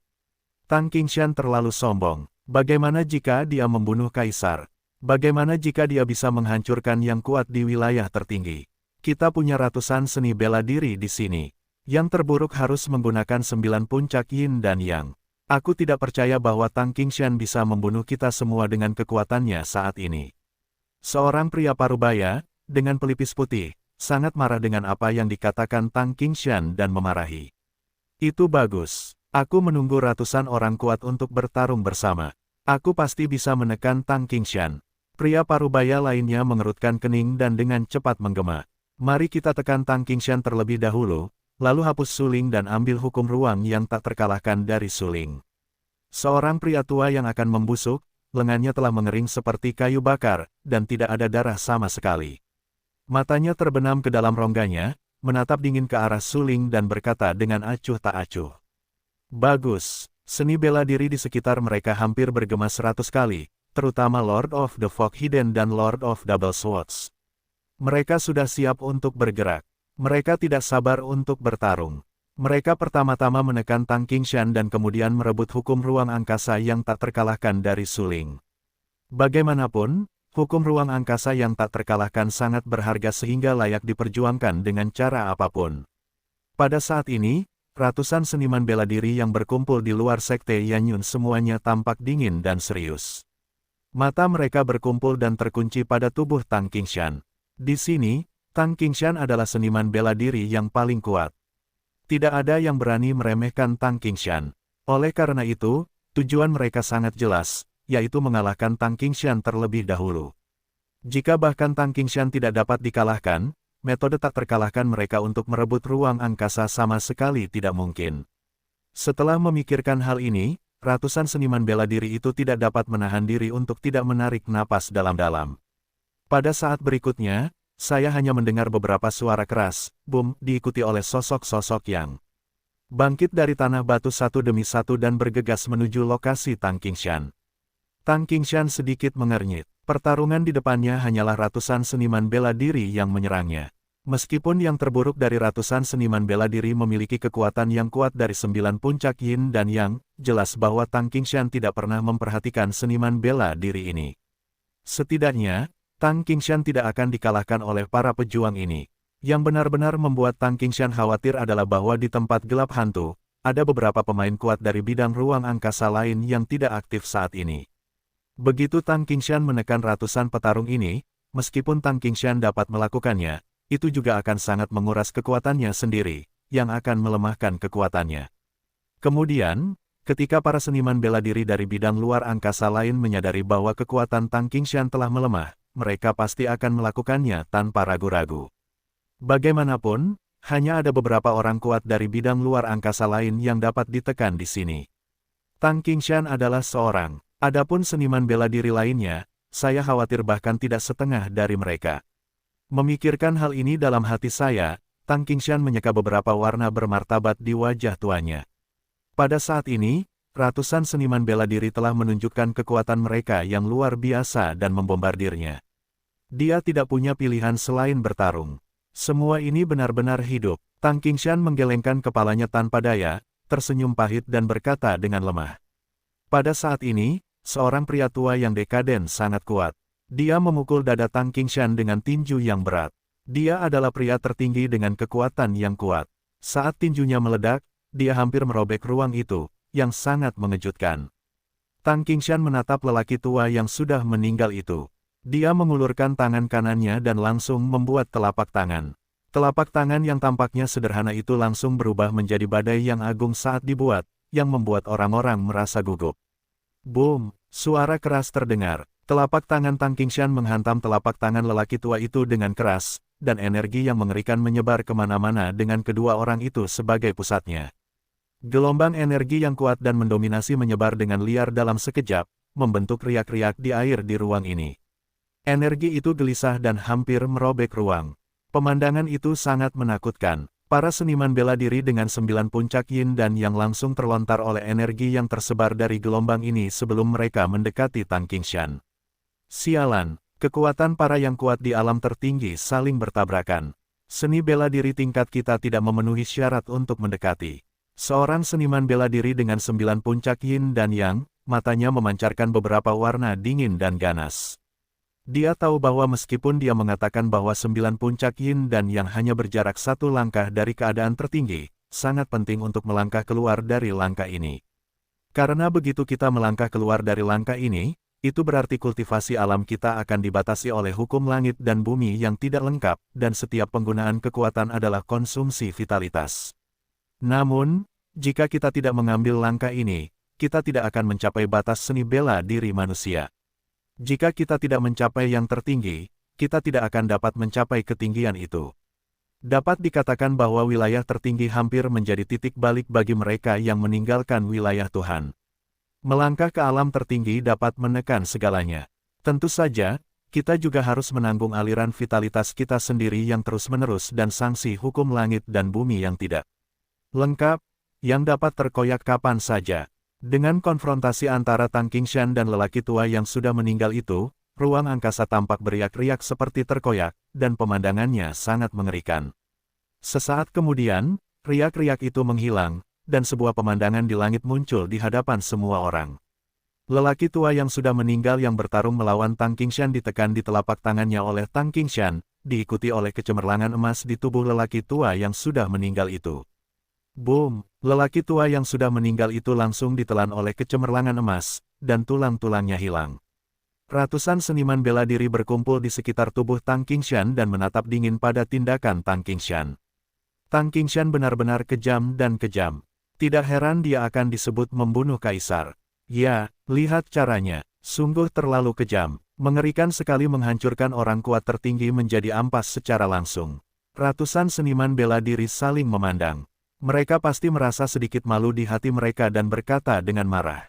Tang Qingshan terlalu sombong. Bagaimana jika dia membunuh kaisar? Bagaimana jika dia bisa menghancurkan yang kuat di wilayah tertinggi? Kita punya ratusan seni bela diri di sini. Yang terburuk harus menggunakan 9 puncak yin dan yang. Aku tidak percaya bahwa Tang Qingshan bisa membunuh kita semua dengan kekuatannya saat ini. Seorang pria parubaya, dengan pelipis putih, sangat marah dengan apa yang dikatakan Tang Qingshan dan memarahi. Itu bagus. Aku menunggu ratusan orang kuat untuk bertarung bersama. Aku pasti bisa menekan Tang Qingshan. Pria parubaya lainnya mengerutkan kening dan dengan cepat menggema. Mari kita tekan Tang Qingshan terlebih dahulu, lalu hapus suling dan ambil hukum ruang yang tak terkalahkan dari suling. Seorang pria tua yang akan membusuk, lengannya telah mengering seperti kayu bakar, dan tidak ada darah sama sekali. Matanya terbenam ke dalam rongganya, menatap dingin ke arah suling dan berkata dengan acuh tak acuh. Bagus, seni bela diri di sekitar mereka hampir bergema 100 kali, terutama Lord of the Fog Hidden dan Lord of Double Swords. Mereka sudah siap untuk bergerak. Mereka tidak sabar untuk bertarung. Mereka pertama-tama menekan Tang Qingshan dan kemudian merebut hukum ruang angkasa yang tak terkalahkan dari suling. Bagaimanapun, hukum ruang angkasa yang tak terkalahkan sangat berharga sehingga layak diperjuangkan dengan cara apapun. Pada saat ini, ratusan seniman bela diri yang berkumpul di luar sekte Yanyun semuanya tampak dingin dan serius. Mata mereka berkumpul dan terkunci pada tubuh Tang Qingshan. Di sini, Tang Qingshan adalah seniman bela diri yang paling kuat. Tidak ada yang berani meremehkan Tang Qingshan. Oleh karena itu, tujuan mereka sangat jelas, yaitu mengalahkan Tang Qingshan terlebih dahulu. Jika bahkan Tang Qingshan tidak dapat dikalahkan, metode tak terkalahkan mereka untuk merebut ruang angkasa sama sekali tidak mungkin. Setelah memikirkan hal ini, ratusan seniman bela diri itu tidak dapat menahan diri untuk tidak menarik napas dalam-dalam. Pada saat berikutnya, saya hanya mendengar beberapa suara keras, boom, diikuti oleh sosok-sosok yang bangkit dari tanah batu satu demi satu dan bergegas menuju lokasi Tang Qingshan. Tang Qingshan sedikit mengernyit. Pertarungan di depannya hanyalah ratusan seniman bela diri yang menyerangnya. Meskipun yang terburuk dari ratusan seniman bela diri memiliki kekuatan yang kuat dari 9 puncak yin dan yang, jelas bahwa Tang Qingshan tidak pernah memperhatikan seniman bela diri ini. Setidaknya, Tang Qingshan tidak akan dikalahkan oleh para pejuang ini. Yang benar-benar membuat Tang Qingshan khawatir adalah bahwa di tempat gelap hantu, ada beberapa pemain kuat dari bidang ruang angkasa lain yang tidak aktif saat ini. Begitu Tang Qingshan menekan ratusan petarung ini, meskipun Tang Qingshan dapat melakukannya, itu juga akan sangat menguras kekuatannya sendiri, yang akan melemahkan kekuatannya. Kemudian, ketika para seniman bela diri dari bidang luar angkasa lain menyadari bahwa kekuatan Tang Qingshan telah melemah, mereka pasti akan melakukannya tanpa ragu-ragu. Bagaimanapun, hanya ada beberapa orang kuat dari bidang luar angkasa lain yang dapat ditekan di sini. Tang Qingshan adalah seorang, adapun seniman bela diri lainnya, saya khawatir bahkan tidak setengah dari mereka. Memikirkan hal ini dalam hati saya, Tang Qingshan menyeka beberapa warna bermartabat di wajah tuanya. Pada saat ini, ratusan seniman bela diri telah menunjukkan kekuatan mereka yang luar biasa dan membombardirnya. Dia tidak punya pilihan selain bertarung. Semua ini benar-benar hidup. Tang Qingshan menggelengkan kepalanya tanpa daya, tersenyum pahit dan berkata dengan lemah. Pada saat ini, seorang pria tua yang dekaden sangat kuat. Dia memukul dada Tang Qingshan dengan tinju yang berat. Dia adalah pria tertinggi dengan kekuatan yang kuat. Saat tinjunya meledak, dia hampir merobek ruang itu, yang sangat mengejutkan. Tang Qingshan menatap lelaki tua yang sudah meninggal itu. Dia mengulurkan tangan kanannya dan langsung membuat telapak tangan. Telapak tangan yang tampaknya sederhana itu langsung berubah menjadi badai yang agung saat dibuat, yang membuat orang-orang merasa gugup. Boom! Suara keras terdengar. Telapak tangan Tang Qingshan menghantam telapak tangan lelaki tua itu dengan keras, dan energi yang mengerikan menyebar kemana-mana dengan kedua orang itu sebagai pusatnya. Gelombang energi yang kuat dan mendominasi menyebar dengan liar dalam sekejap, membentuk riak-riak di air di ruang ini. Energi itu gelisah dan hampir merobek ruang. Pemandangan itu sangat menakutkan. Para seniman bela diri dengan 9 puncak yin dan yang langsung terlontar oleh energi yang tersebar dari gelombang ini sebelum mereka mendekati Tang Qingshan. Sialan, kekuatan para yang kuat di alam tertinggi saling bertabrakan. Seni bela diri tingkat kita tidak memenuhi syarat untuk mendekati. Seorang seniman bela diri dengan 9 puncak yin dan yang, matanya memancarkan beberapa warna dingin dan ganas. Dia tahu bahwa meskipun dia mengatakan bahwa 9 puncak yin dan yang hanya berjarak satu langkah dari keadaan tertinggi, sangat penting untuk melangkah keluar dari langkah ini. Karena begitu kita melangkah keluar dari langkah ini, itu berarti kultivasi alam kita akan dibatasi oleh hukum langit dan bumi yang tidak lengkap, dan setiap penggunaan kekuatan adalah konsumsi vitalitas. Namun, jika kita tidak mengambil langkah ini, kita tidak akan mencapai batas seni bela diri manusia. Jika kita tidak mencapai yang tertinggi, kita tidak akan dapat mencapai ketinggian itu. Dapat dikatakan bahwa wilayah tertinggi hampir menjadi titik balik bagi mereka yang meninggalkan wilayah Tuhan. Melangkah ke alam tertinggi dapat menekan segalanya. Tentu saja, kita juga harus menanggung aliran vitalitas kita sendiri yang terus-menerus dan sanksi hukum langit dan bumi yang tidak lengkap, yang dapat terkoyak kapan saja. Dengan konfrontasi antara Tang Qingshan dan lelaki tua yang sudah meninggal itu, ruang angkasa tampak beriak-riak seperti terkoyak, dan pemandangannya sangat mengerikan. Sesaat kemudian, riak-riak itu menghilang, dan sebuah pemandangan di langit muncul di hadapan semua orang. Lelaki tua yang sudah meninggal yang bertarung melawan Tang Qingshan ditekan di telapak tangannya oleh Tang Qingshan, diikuti oleh kecemerlangan emas di tubuh lelaki tua yang sudah meninggal itu. Boom! Lelaki tua yang sudah meninggal itu langsung ditelan oleh kecemerlangan emas, dan tulang-tulangnya hilang. Ratusan seniman bela diri berkumpul di sekitar tubuh Tang Qingshan dan menatap dingin pada tindakan Tang Qingshan. Tang Qingshan benar-benar kejam dan kejam. Tidak heran dia akan disebut membunuh kaisar. Ya, lihat caranya, sungguh terlalu kejam. Mengerikan sekali menghancurkan orang kuat tertinggi menjadi ampas secara langsung. Ratusan seniman bela diri saling memandang. Mereka pasti merasa sedikit malu di hati mereka dan berkata dengan marah.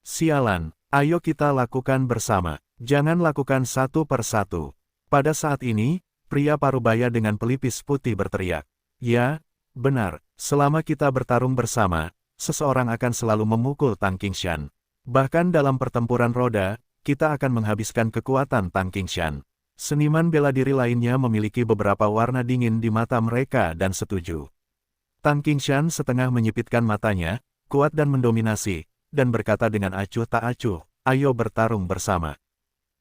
Sialan, ayo kita lakukan bersama. Jangan lakukan satu per satu. Pada saat ini, pria parubaya dengan pelipis putih berteriak. Ya, benar, selama kita bertarung bersama, seseorang akan selalu memukul Tang Qingshan. Bahkan dalam pertempuran roda, kita akan menghabiskan kekuatan Tang Qingshan. Seniman bela diri lainnya memiliki beberapa warna dingin di mata mereka dan setuju. Tang Qingshan setengah menyipitkan matanya, kuat dan mendominasi, dan berkata dengan acuh tak acuh, ayo bertarung bersama.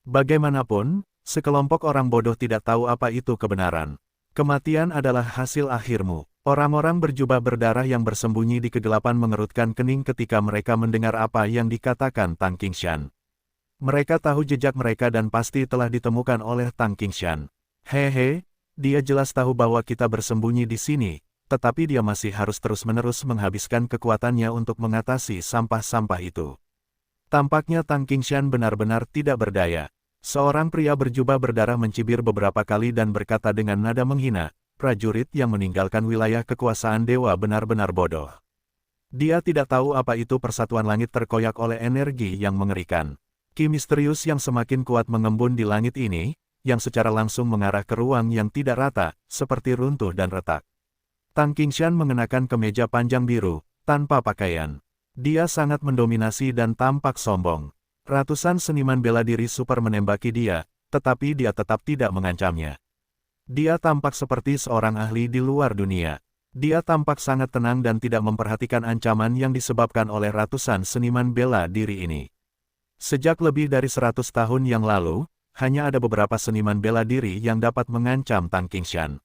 Bagaimanapun, sekelompok orang bodoh tidak tahu apa itu kebenaran. Kematian adalah hasil akhirmu. Orang-orang berjubah berdarah yang bersembunyi di kegelapan mengerutkan kening ketika mereka mendengar apa yang dikatakan Tang Qingshan. Mereka tahu jejak mereka dan pasti telah ditemukan oleh Tang Qingshan. Hehe, dia jelas tahu bahwa kita bersembunyi di sini, tetapi dia masih harus terus-menerus menghabiskan kekuatannya untuk mengatasi sampah-sampah itu. Tampaknya Tang Qingshan benar-benar tidak berdaya. Seorang pria berjubah berdarah mencibir beberapa kali dan berkata dengan nada menghina, prajurit yang meninggalkan wilayah kekuasaan dewa benar-benar bodoh. Dia tidak tahu apa itu persatuan langit terkoyak oleh energi yang mengerikan. Ki misterius yang semakin kuat mengembun di langit ini, yang secara langsung mengarah ke ruang yang tidak rata, seperti runtuh dan retak. Tang Qingshan mengenakan kemeja panjang biru, tanpa pakaian. Dia sangat mendominasi dan tampak sombong. Ratusan seniman bela diri super menembaki dia, tetapi dia tetap tidak mengancamnya. Dia tampak seperti seorang ahli di luar dunia. Dia tampak sangat tenang dan tidak memperhatikan ancaman yang disebabkan oleh ratusan seniman bela diri ini. Sejak lebih dari 100 tahun yang lalu, hanya ada beberapa seniman bela diri yang dapat mengancam Tang Qingshan.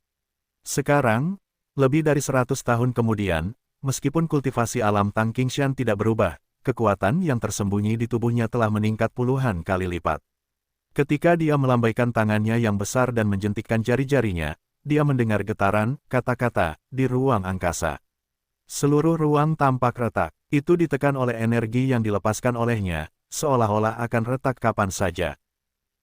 Sekarang, lebih dari 100 tahun kemudian, meskipun kultivasi alam Tang Qingshan tidak berubah, kekuatan yang tersembunyi di tubuhnya telah meningkat puluhan kali lipat. Ketika dia melambaikan tangannya yang besar dan menjentikkan jari-jarinya, dia mendengar getaran, kata-kata, di ruang angkasa. Seluruh ruang tampak retak. Itu ditekan oleh energi yang dilepaskan olehnya, seolah-olah akan retak kapan saja.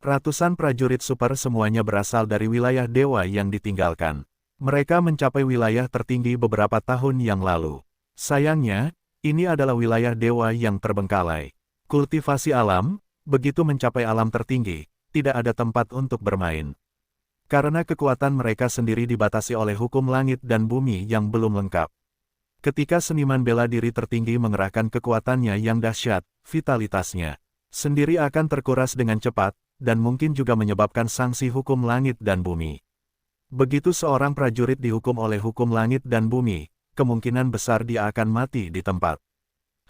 Ratusan prajurit super semuanya berasal dari wilayah dewa yang ditinggalkan. Mereka mencapai wilayah tertinggi beberapa tahun yang lalu. Sayangnya, ini adalah wilayah dewa yang terbengkalai. Kultivasi alam, begitu mencapai alam tertinggi, tidak ada tempat untuk bermain. Karena kekuatan mereka sendiri dibatasi oleh hukum langit dan bumi yang belum lengkap. Ketika seniman bela diri tertinggi mengerahkan kekuatannya yang dahsyat, vitalitasnya sendiri akan terkuras dengan cepat, dan mungkin juga menyebabkan sanksi hukum langit dan bumi. Begitu seorang prajurit dihukum oleh hukum langit dan bumi, kemungkinan besar dia akan mati di tempat.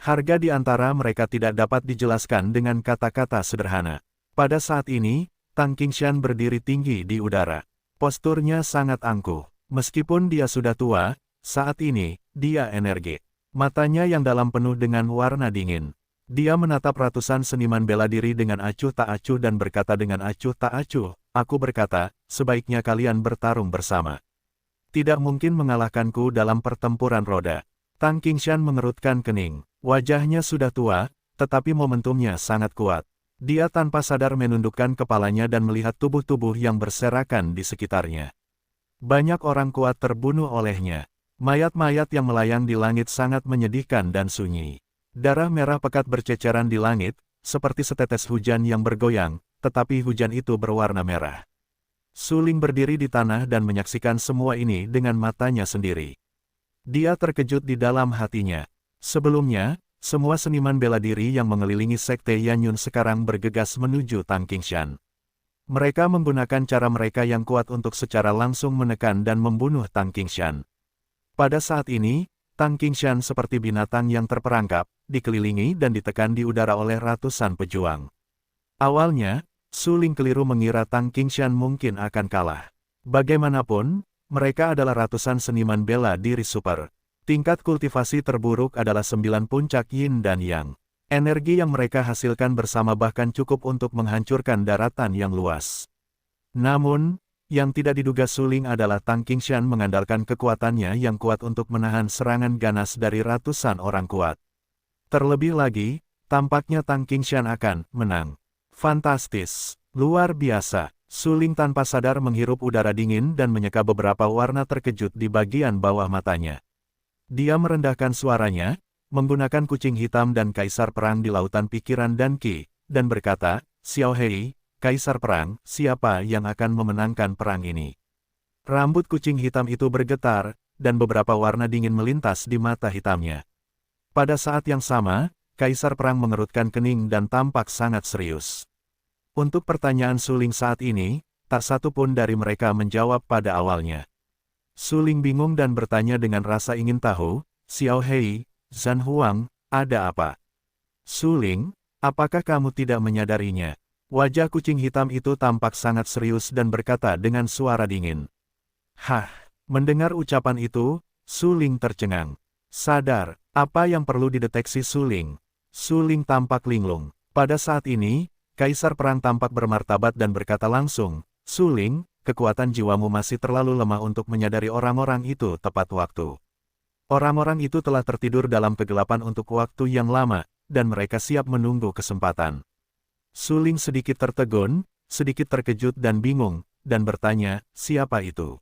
Harga di antara mereka tidak dapat dijelaskan dengan kata-kata sederhana. Pada saat ini, Tang Qingshan berdiri tinggi di udara. Posturnya sangat angkuh. Meskipun dia sudah tua, saat ini, dia energik. Matanya yang dalam penuh dengan warna dingin. Dia menatap ratusan seniman bela diri dengan acuh tak acuh dan berkata dengan acuh tak acuh, aku berkata, sebaiknya kalian bertarung bersama. Tidak mungkin mengalahkanku dalam pertempuran roda. Tang Qingshan mengerutkan kening. Wajahnya sudah tua, tetapi momentumnya sangat kuat. Dia tanpa sadar menundukkan kepalanya dan melihat tubuh-tubuh yang berserakan di sekitarnya. Banyak orang kuat terbunuh olehnya. Mayat-mayat yang melayang di langit sangat menyedihkan dan sunyi. Darah merah pekat berceceran di langit, seperti setetes hujan yang bergoyang, tetapi hujan itu berwarna merah. Su Ling berdiri di tanah dan menyaksikan semua ini dengan matanya sendiri. Dia terkejut di dalam hatinya. Sebelumnya, semua seniman bela diri yang mengelilingi sekte Yanyun sekarang bergegas menuju Tang Qingshan. Mereka menggunakan cara mereka yang kuat untuk secara langsung menekan dan membunuh Tang Qingshan. Pada saat ini, Tang Qingshan seperti binatang yang terperangkap, dikelilingi dan ditekan di udara oleh ratusan pejuang. Awalnya, Su Ling keliru mengira Tang Qingshan mungkin akan kalah. Bagaimanapun, mereka adalah ratusan seniman bela diri super. Tingkat kultivasi terburuk adalah 9 puncak yin dan yang. Energi yang mereka hasilkan bersama bahkan cukup untuk menghancurkan daratan yang luas. Namun, yang tidak diduga Su Ling adalah Tang Qingshan mengandalkan kekuatannya yang kuat untuk menahan serangan ganas dari ratusan orang kuat. Terlebih lagi, tampaknya Tang Qingshan akan menang. Fantastis, luar biasa. Su Ling tanpa sadar menghirup udara dingin dan menyeka beberapa warna terkejut di bagian bawah matanya. Dia merendahkan suaranya, menggunakan kucing hitam dan kaisar perang di lautan pikiran dan ki, dan berkata, Xiao Hei, kaisar perang, siapa yang akan memenangkan perang ini? Rambut kucing hitam itu bergetar, dan beberapa warna dingin melintas di mata hitamnya. Pada saat yang sama, Kaisar Perang mengerutkan kening dan tampak sangat serius. Untuk pertanyaan Suling saat ini, tak satu pun dari mereka menjawab pada awalnya. Suling bingung dan bertanya dengan rasa ingin tahu, "Xiao Hei, Zhan Huang, ada apa?" "Suling, apakah kamu tidak menyadarinya?" Wajah kucing hitam itu tampak sangat serius dan berkata dengan suara dingin. "Hah?" Mendengar ucapan itu, Suling tercengang. Sadar, apa yang perlu dideteksi Suling? Suling tampak linglung. Pada saat ini, Kaisar Perang tampak bermartabat dan berkata langsung, "Suling, kekuatan jiwamu masih terlalu lemah untuk menyadari orang-orang itu tepat waktu. Orang-orang itu telah tertidur dalam kegelapan untuk waktu yang lama, dan mereka siap menunggu kesempatan." Suling sedikit tertegun, sedikit terkejut dan bingung, dan bertanya, "Siapa itu?"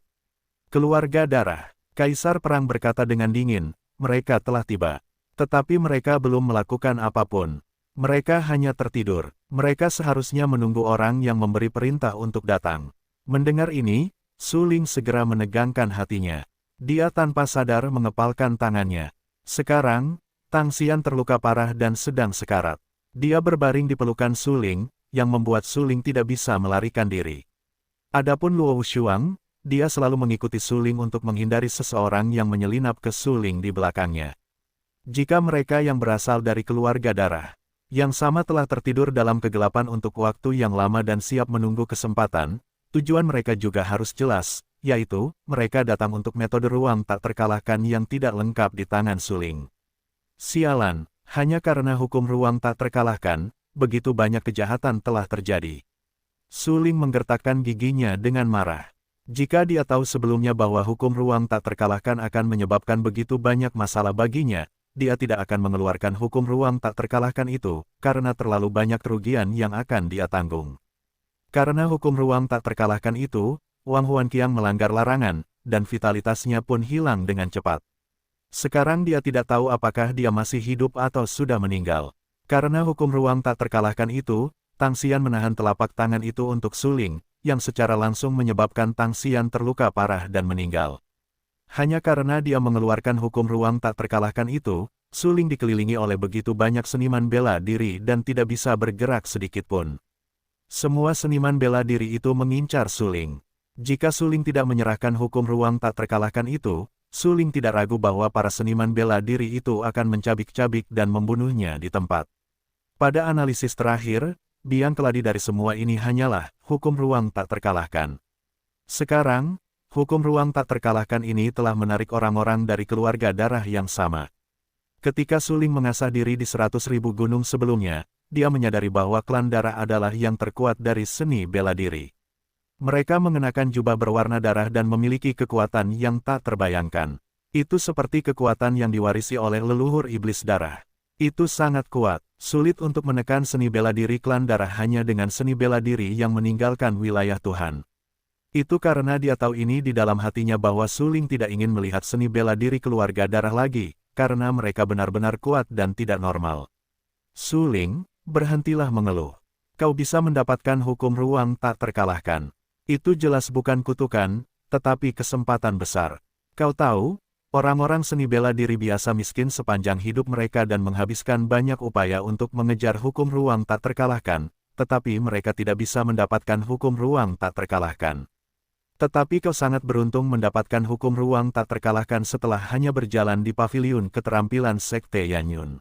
"Keluarga darah." Kaisar Perang berkata dengan dingin, "Mereka telah tiba. Tetapi mereka belum melakukan apapun. Mereka hanya tertidur. Mereka seharusnya menunggu orang yang memberi perintah untuk datang." Mendengar ini, Suling segera menegangkan hatinya. Dia tanpa sadar mengepalkan tangannya. Sekarang, Tang Xian terluka parah dan sedang sekarat. Dia berbaring di pelukan Suling, yang membuat Suling tidak bisa melarikan diri. Adapun Luo Shuang, dia selalu mengikuti Suling untuk menghindari seseorang yang menyelinap ke Suling di belakangnya. Jika mereka yang berasal dari keluarga darah yang sama telah tertidur dalam kegelapan untuk waktu yang lama dan siap menunggu kesempatan, tujuan mereka juga harus jelas, yaitu, mereka datang untuk metode ruang tak terkalahkan yang tidak lengkap di tangan Suling. Sialan, hanya karena hukum ruang tak terkalahkan, begitu banyak kejahatan telah terjadi. Suling menggertakkan giginya dengan marah. Jika dia tahu sebelumnya bahwa hukum ruang tak terkalahkan akan menyebabkan begitu banyak masalah baginya, dia tidak akan mengeluarkan hukum ruang tak terkalahkan itu, karena terlalu banyak kerugian yang akan dia tanggung. Karena hukum ruang tak terkalahkan itu, Wang Huanqiang melanggar larangan, dan vitalitasnya pun hilang dengan cepat. Sekarang dia tidak tahu apakah dia masih hidup atau sudah meninggal. Karena hukum ruang tak terkalahkan itu, Tang Xian menahan telapak tangan itu untuk Suling, yang secara langsung menyebabkan Tang Xian terluka parah dan meninggal. Hanya karena dia mengeluarkan hukum ruang tak terkalahkan itu, Suling dikelilingi oleh begitu banyak seniman bela diri dan tidak bisa bergerak sedikitpun. Semua seniman bela diri itu mengincar Suling. Jika Suling tidak menyerahkan hukum ruang tak terkalahkan itu, Suling tidak ragu bahwa para seniman bela diri itu akan mencabik-cabik dan membunuhnya di tempat. Pada analisis terakhir, biang keladi dari semua ini hanyalah hukum ruang tak terkalahkan. Sekarang, hukum ruang tak terkalahkan ini telah menarik orang-orang dari keluarga darah yang sama. Ketika Suling mengasah diri di 100.000 gunung sebelumnya, dia menyadari bahwa klan darah adalah yang terkuat dari seni bela diri. Mereka mengenakan jubah berwarna darah dan memiliki kekuatan yang tak terbayangkan. Itu seperti kekuatan yang diwarisi oleh leluhur iblis darah. Itu sangat kuat, sulit untuk menekan seni bela diri klan darah hanya dengan seni bela diri yang meninggalkan wilayah Tuhan. Itu karena dia tahu ini di dalam hatinya bahwa Suling tidak ingin melihat seni bela diri keluarga darah lagi, karena mereka benar-benar kuat dan tidak normal. "Suling, berhentilah mengeluh. Kau bisa mendapatkan hukum ruang tak terkalahkan. Itu jelas bukan kutukan, tetapi kesempatan besar. Kau tahu, orang-orang seni bela diri biasa miskin sepanjang hidup mereka dan menghabiskan banyak upaya untuk mengejar hukum ruang tak terkalahkan, tetapi mereka tidak bisa mendapatkan hukum ruang tak terkalahkan. Tetapi kau sangat beruntung mendapatkan hukum ruang tak terkalahkan setelah hanya berjalan di paviliun keterampilan Sekte Yanyun."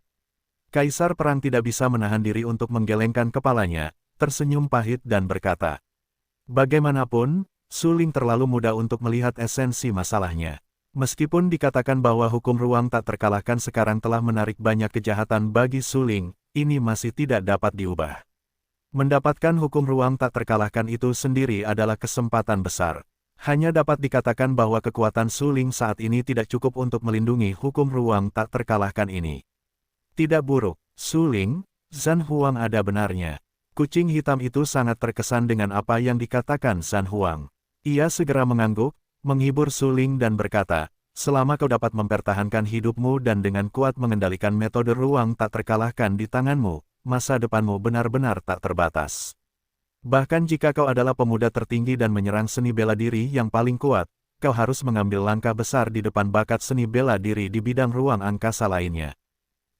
Kaisar Perang tidak bisa menahan diri untuk menggelengkan kepalanya, tersenyum pahit dan berkata, "Bagaimanapun, Suling terlalu muda untuk melihat esensi masalahnya. Meskipun dikatakan bahwa hukum ruang tak terkalahkan sekarang telah menarik banyak kejahatan bagi Suling, ini masih tidak dapat diubah. Mendapatkan hukum ruang tak terkalahkan itu sendiri adalah kesempatan besar. Hanya dapat dikatakan bahwa kekuatan Suling saat ini tidak cukup untuk melindungi hukum ruang tak terkalahkan ini." "Tidak buruk, Suling, Zhan Huang ada benarnya." Kucing hitam itu sangat terkesan dengan apa yang dikatakan Zhan Huang. Ia segera mengangguk, menghibur Suling dan berkata, "Selama kau dapat mempertahankan hidupmu dan dengan kuat mengendalikan metode ruang tak terkalahkan di tanganmu, masa depanmu benar-benar tak terbatas. Bahkan jika kau adalah pemuda tertinggi dan menyerang seni bela diri yang paling kuat, kau harus mengambil langkah besar di depan bakat seni bela diri di bidang ruang angkasa lainnya.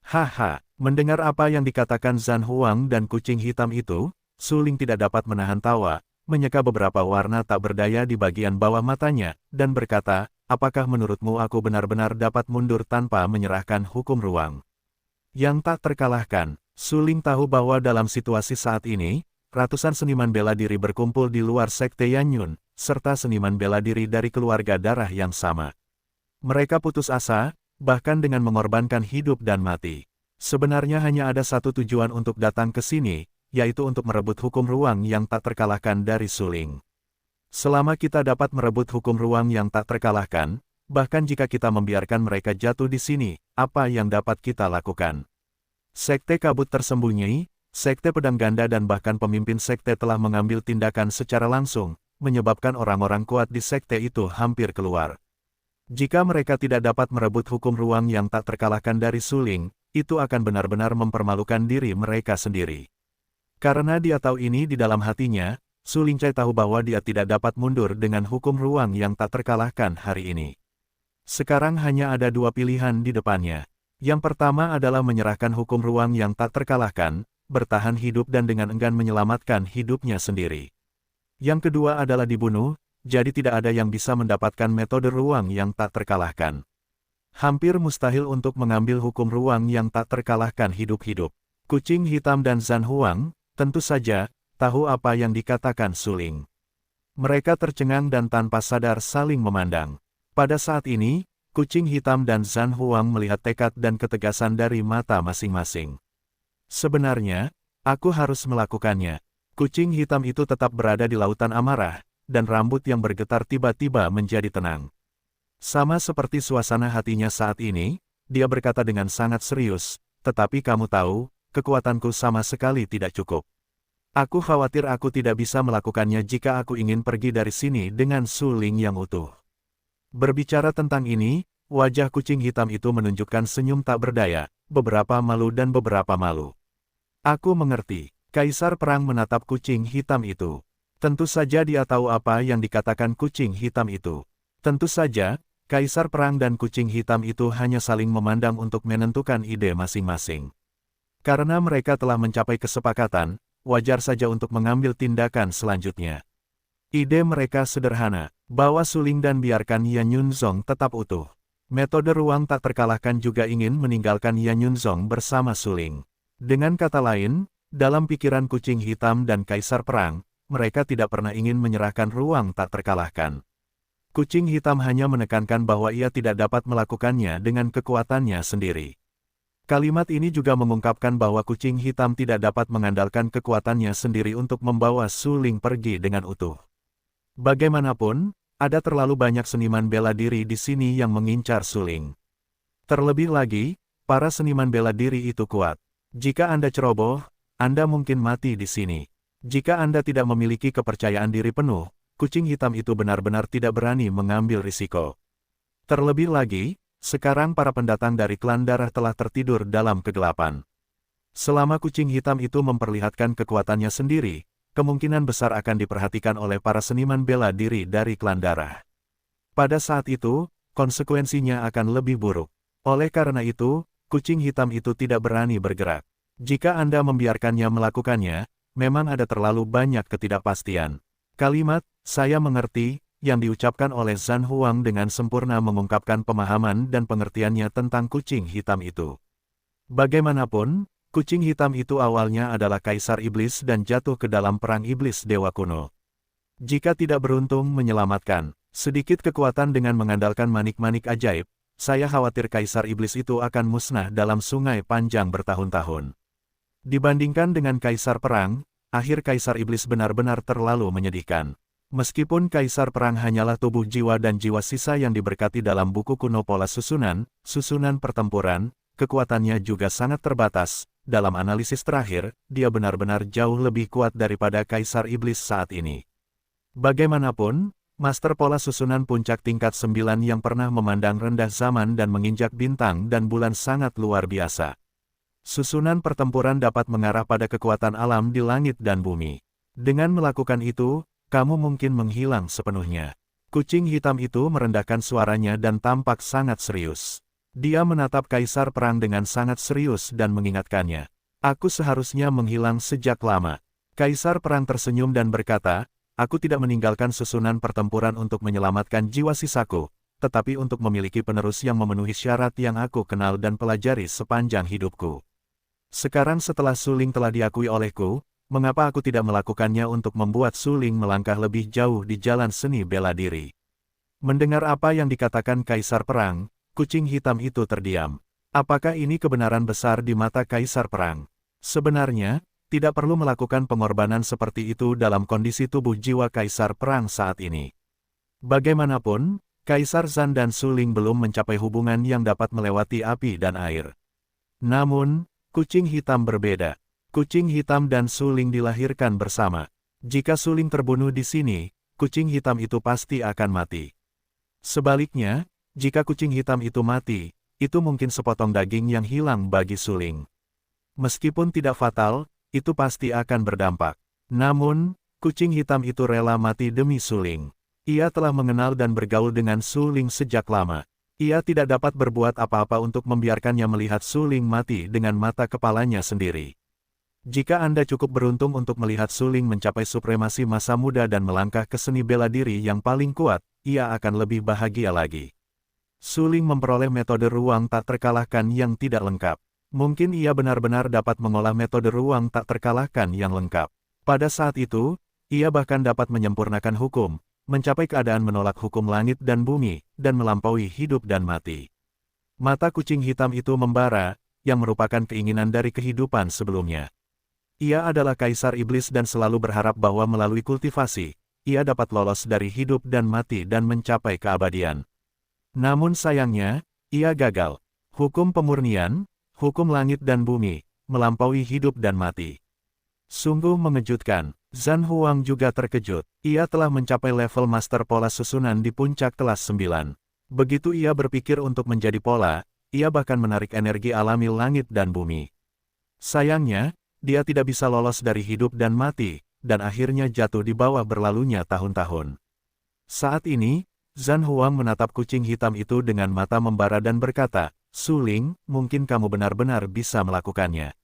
Haha, mendengar apa yang dikatakan Zhan Huang dan kucing hitam itu, Su Ling tidak dapat menahan tawa, menyeka beberapa warna tak berdaya di bagian bawah matanya, dan berkata, apakah menurutmu aku benar-benar dapat mundur tanpa menyerahkan hukum ruang? Yang tak terkalahkan, Su Ling tahu bahwa dalam situasi saat ini, ratusan seniman bela diri berkumpul di luar sekte Yanyun, serta seniman bela diri dari keluarga darah yang sama. Mereka putus asa, bahkan dengan mengorbankan hidup dan mati. Sebenarnya hanya ada satu tujuan untuk datang ke sini, yaitu untuk merebut hukum ruang yang tak terkalahkan dari Su Ling. Selama kita dapat merebut hukum ruang yang tak terkalahkan, bahkan jika kita membiarkan mereka jatuh di sini, apa yang dapat kita lakukan? Sekte kabut tersembunyi, sekte pedang ganda dan bahkan pemimpin sekte telah mengambil tindakan secara langsung, menyebabkan orang-orang kuat di sekte itu hampir keluar. Jika mereka tidak dapat merebut hukum ruang yang tak terkalahkan dari Su Ling, itu akan benar-benar mempermalukan diri mereka sendiri. Karena dia tahu ini di dalam hatinya, Su Lingcai tahu bahwa dia tidak dapat mundur dengan hukum ruang yang tak terkalahkan hari ini. Sekarang hanya ada dua pilihan di depannya. Yang pertama adalah menyerahkan hukum ruang yang tak terkalahkan, bertahan hidup dan dengan enggan menyelamatkan hidupnya sendiri. Yang kedua adalah dibunuh, jadi tidak ada yang bisa mendapatkan metode ruang yang tak terkalahkan. Hampir mustahil untuk mengambil hukum ruang yang tak terkalahkan hidup-hidup. Kucing hitam dan Zhan Huang, tentu saja, tahu apa yang dikatakan Su Ling. Mereka tercengang dan tanpa sadar saling memandang. Pada saat ini, kucing hitam dan Zhan Huang melihat tekad dan ketegasan dari mata masing-masing. Sebenarnya, aku harus melakukannya. Kucing hitam itu tetap berada di lautan amarah, dan rambut yang bergetar tiba-tiba menjadi tenang. Sama seperti suasana hatinya saat ini, dia berkata dengan sangat serius, tetapi kamu tahu, kekuatanku sama sekali tidak cukup. Aku khawatir aku tidak bisa melakukannya jika aku ingin pergi dari sini dengan Su Ling yang utuh. Berbicara tentang ini, wajah kucing hitam itu menunjukkan senyum tak berdaya, beberapa malu dan beberapa malu. Aku mengerti, Kaisar Perang menatap kucing hitam itu. Tentu saja dia tahu apa yang dikatakan kucing hitam itu. Tentu saja, Kaisar Perang dan kucing hitam itu hanya saling memandang untuk menentukan ide masing-masing. Karena mereka telah mencapai kesepakatan, wajar saja untuk mengambil tindakan selanjutnya. Ide mereka sederhana, bawa Su Ling dan biarkan Yan Yunzong tetap utuh. Metode ruang tak terkalahkan juga ingin meninggalkan Yan Yunzong bersama Su Ling. Dengan kata lain, dalam pikiran kucing hitam dan Kaisar Perang, mereka tidak pernah ingin menyerahkan ruang tak terkalahkan. Kucing hitam hanya menekankan bahwa ia tidak dapat melakukannya dengan kekuatannya sendiri. Kalimat ini juga mengungkapkan bahwa kucing hitam tidak dapat mengandalkan kekuatannya sendiri untuk membawa Su Ling pergi dengan utuh. Bagaimanapun, ada terlalu banyak seniman bela diri di sini yang mengincar Su Ling. Terlebih lagi, para seniman bela diri itu kuat. Jika Anda ceroboh, Anda mungkin mati di sini. Jika Anda tidak memiliki kepercayaan diri penuh, kucing hitam itu benar-benar tidak berani mengambil risiko. Terlebih lagi, sekarang para pendatang dari klan darah telah tertidur dalam kegelapan. Selama kucing hitam itu memperlihatkan kekuatannya sendiri, kemungkinan besar akan diperhatikan oleh para seniman bela diri dari klan darah. Pada saat itu, konsekuensinya akan lebih buruk. Oleh karena itu, kucing hitam itu tidak berani bergerak. Jika Anda membiarkannya melakukannya, memang ada terlalu banyak ketidakpastian. Kalimat, saya mengerti, yang diucapkan oleh Zhan Huang dengan sempurna mengungkapkan pemahaman dan pengertiannya tentang kucing hitam itu. Bagaimanapun, kucing hitam itu awalnya adalah Kaisar Iblis dan jatuh ke dalam perang iblis dewa kuno. Jika tidak beruntung menyelamatkan sedikit kekuatan dengan mengandalkan manik-manik ajaib, saya khawatir Kaisar Iblis itu akan musnah dalam sungai panjang bertahun-tahun. Dibandingkan dengan Kaisar Perang, akhir Kaisar Iblis benar-benar terlalu menyedihkan. Meskipun Kaisar Perang hanyalah tubuh jiwa dan jiwa sisa yang diberkati dalam buku kuno pola susunan pertempuran, kekuatannya juga sangat terbatas. Dalam analisis terakhir, dia benar-benar jauh lebih kuat daripada Kaisar Iblis saat ini. Bagaimanapun, Master Pola Susunan Puncak Tingkat 9 yang pernah memandang rendah zaman dan menginjak bintang dan bulan sangat luar biasa. Susunan pertempuran dapat mengarah pada kekuatan alam di langit dan bumi. Dengan melakukan itu, kamu mungkin menghilang sepenuhnya. Kucing hitam itu merendahkan suaranya dan tampak sangat serius. Dia menatap Kaisar Perang dengan sangat serius dan mengingatkannya. Aku seharusnya menghilang sejak lama. Kaisar Perang tersenyum dan berkata, aku tidak meninggalkan susunan pertempuran untuk menyelamatkan jiwa sisaku, tetapi untuk memiliki penerus yang memenuhi syarat yang aku kenal dan pelajari sepanjang hidupku. Sekarang setelah suling telah diakui olehku, mengapa aku tidak melakukannya untuk membuat suling melangkah lebih jauh di jalan seni bela diri? Mendengar apa yang dikatakan Kaisar Perang, kucing hitam itu terdiam. Apakah ini kebenaran besar di mata Kaisar Perang? Sebenarnya, tidak perlu melakukan pengorbanan seperti itu dalam kondisi tubuh jiwa Kaisar Perang saat ini. Bagaimanapun, Kaisar Zan dan Suling belum mencapai hubungan yang dapat melewati api dan air. Namun, kucing hitam berbeda. Kucing hitam dan Suling dilahirkan bersama. Jika Suling terbunuh di sini, kucing hitam itu pasti akan mati. Sebaliknya, jika kucing hitam itu mati, itu mungkin sepotong daging yang hilang bagi Suling. Meskipun tidak fatal, itu pasti akan berdampak. Namun, kucing hitam itu rela mati demi Suling. Ia telah mengenal dan bergaul dengan Suling sejak lama. Ia tidak dapat berbuat apa-apa untuk membiarkannya melihat Suling mati dengan mata kepalanya sendiri. Jika Anda cukup beruntung untuk melihat Suling mencapai supremasi masa muda dan melangkah ke seni bela diri yang paling kuat, ia akan lebih bahagia lagi. Suling memperoleh metode ruang tak terkalahkan yang tidak lengkap. Mungkin ia benar-benar dapat mengolah metode ruang tak terkalahkan yang lengkap. Pada saat itu, ia bahkan dapat menyempurnakan hukum, mencapai keadaan menolak hukum langit dan bumi, dan melampaui hidup dan mati. Mata kucing hitam itu membara, yang merupakan keinginan dari kehidupan sebelumnya. Ia adalah Kaisar Iblis dan selalu berharap bahwa melalui kultivasi, ia dapat lolos dari hidup dan mati dan mencapai keabadian. Namun sayangnya, ia gagal. Hukum pemurnian, hukum langit dan bumi, melampaui hidup dan mati. Sungguh mengejutkan, Zan Huang juga terkejut. Ia telah mencapai level Master Pola Susunan di puncak kelas 9. Begitu ia berpikir untuk menjadi pola, ia bahkan menarik energi alami langit dan bumi. Sayangnya, dia tidak bisa lolos dari hidup dan mati, dan akhirnya jatuh di bawah berlalunya tahun-tahun. Saat ini, Zan Huang menatap kucing hitam itu dengan mata membara dan berkata, Suling, mungkin kamu benar-benar bisa melakukannya.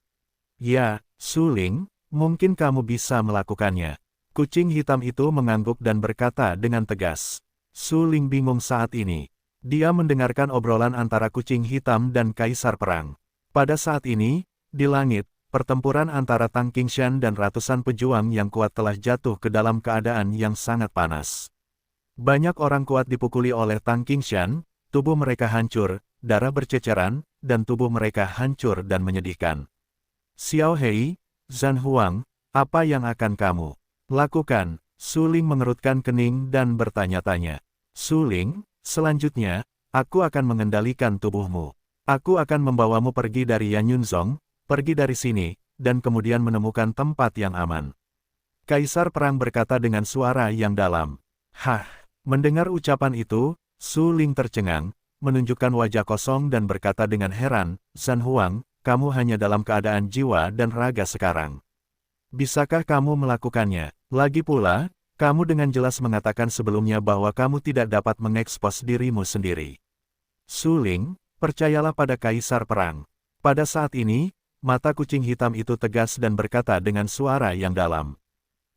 Ya, Suling, mungkin kamu bisa melakukannya. Kucing hitam itu mengangguk dan berkata dengan tegas. Suling bingung saat ini. Dia mendengarkan obrolan antara kucing hitam dan Kaisar Perang. Pada saat ini, di langit, pertempuran antara Tang Qingshan dan ratusan pejuang yang kuat telah jatuh ke dalam keadaan yang sangat panas. Banyak orang kuat dipukuli oleh Tang Qingshan, tubuh mereka hancur, darah berceceran, dan tubuh mereka hancur dan menyedihkan. Xiao Hei, Zan Huang, apa yang akan kamu lakukan? Suling mengerutkan kening dan bertanya-tanya. Suling, selanjutnya, aku akan mengendalikan tubuhmu. Aku akan membawamu pergi dari Yanyunzong, pergi dari sini, dan kemudian menemukan tempat yang aman. Kaisar Perang berkata dengan suara yang dalam. Hah, mendengar ucapan itu, Suling tercengang, menunjukkan wajah kosong dan berkata dengan heran, Zan Huang, kamu hanya dalam keadaan jiwa dan raga sekarang. Bisakah kamu melakukannya? Lagi pula, kamu dengan jelas mengatakan sebelumnya bahwa kamu tidak dapat mengekspos dirimu sendiri. Suling, percayalah pada Kaisar Perang. Pada saat ini, mata kucing hitam itu tegas dan berkata dengan suara yang dalam.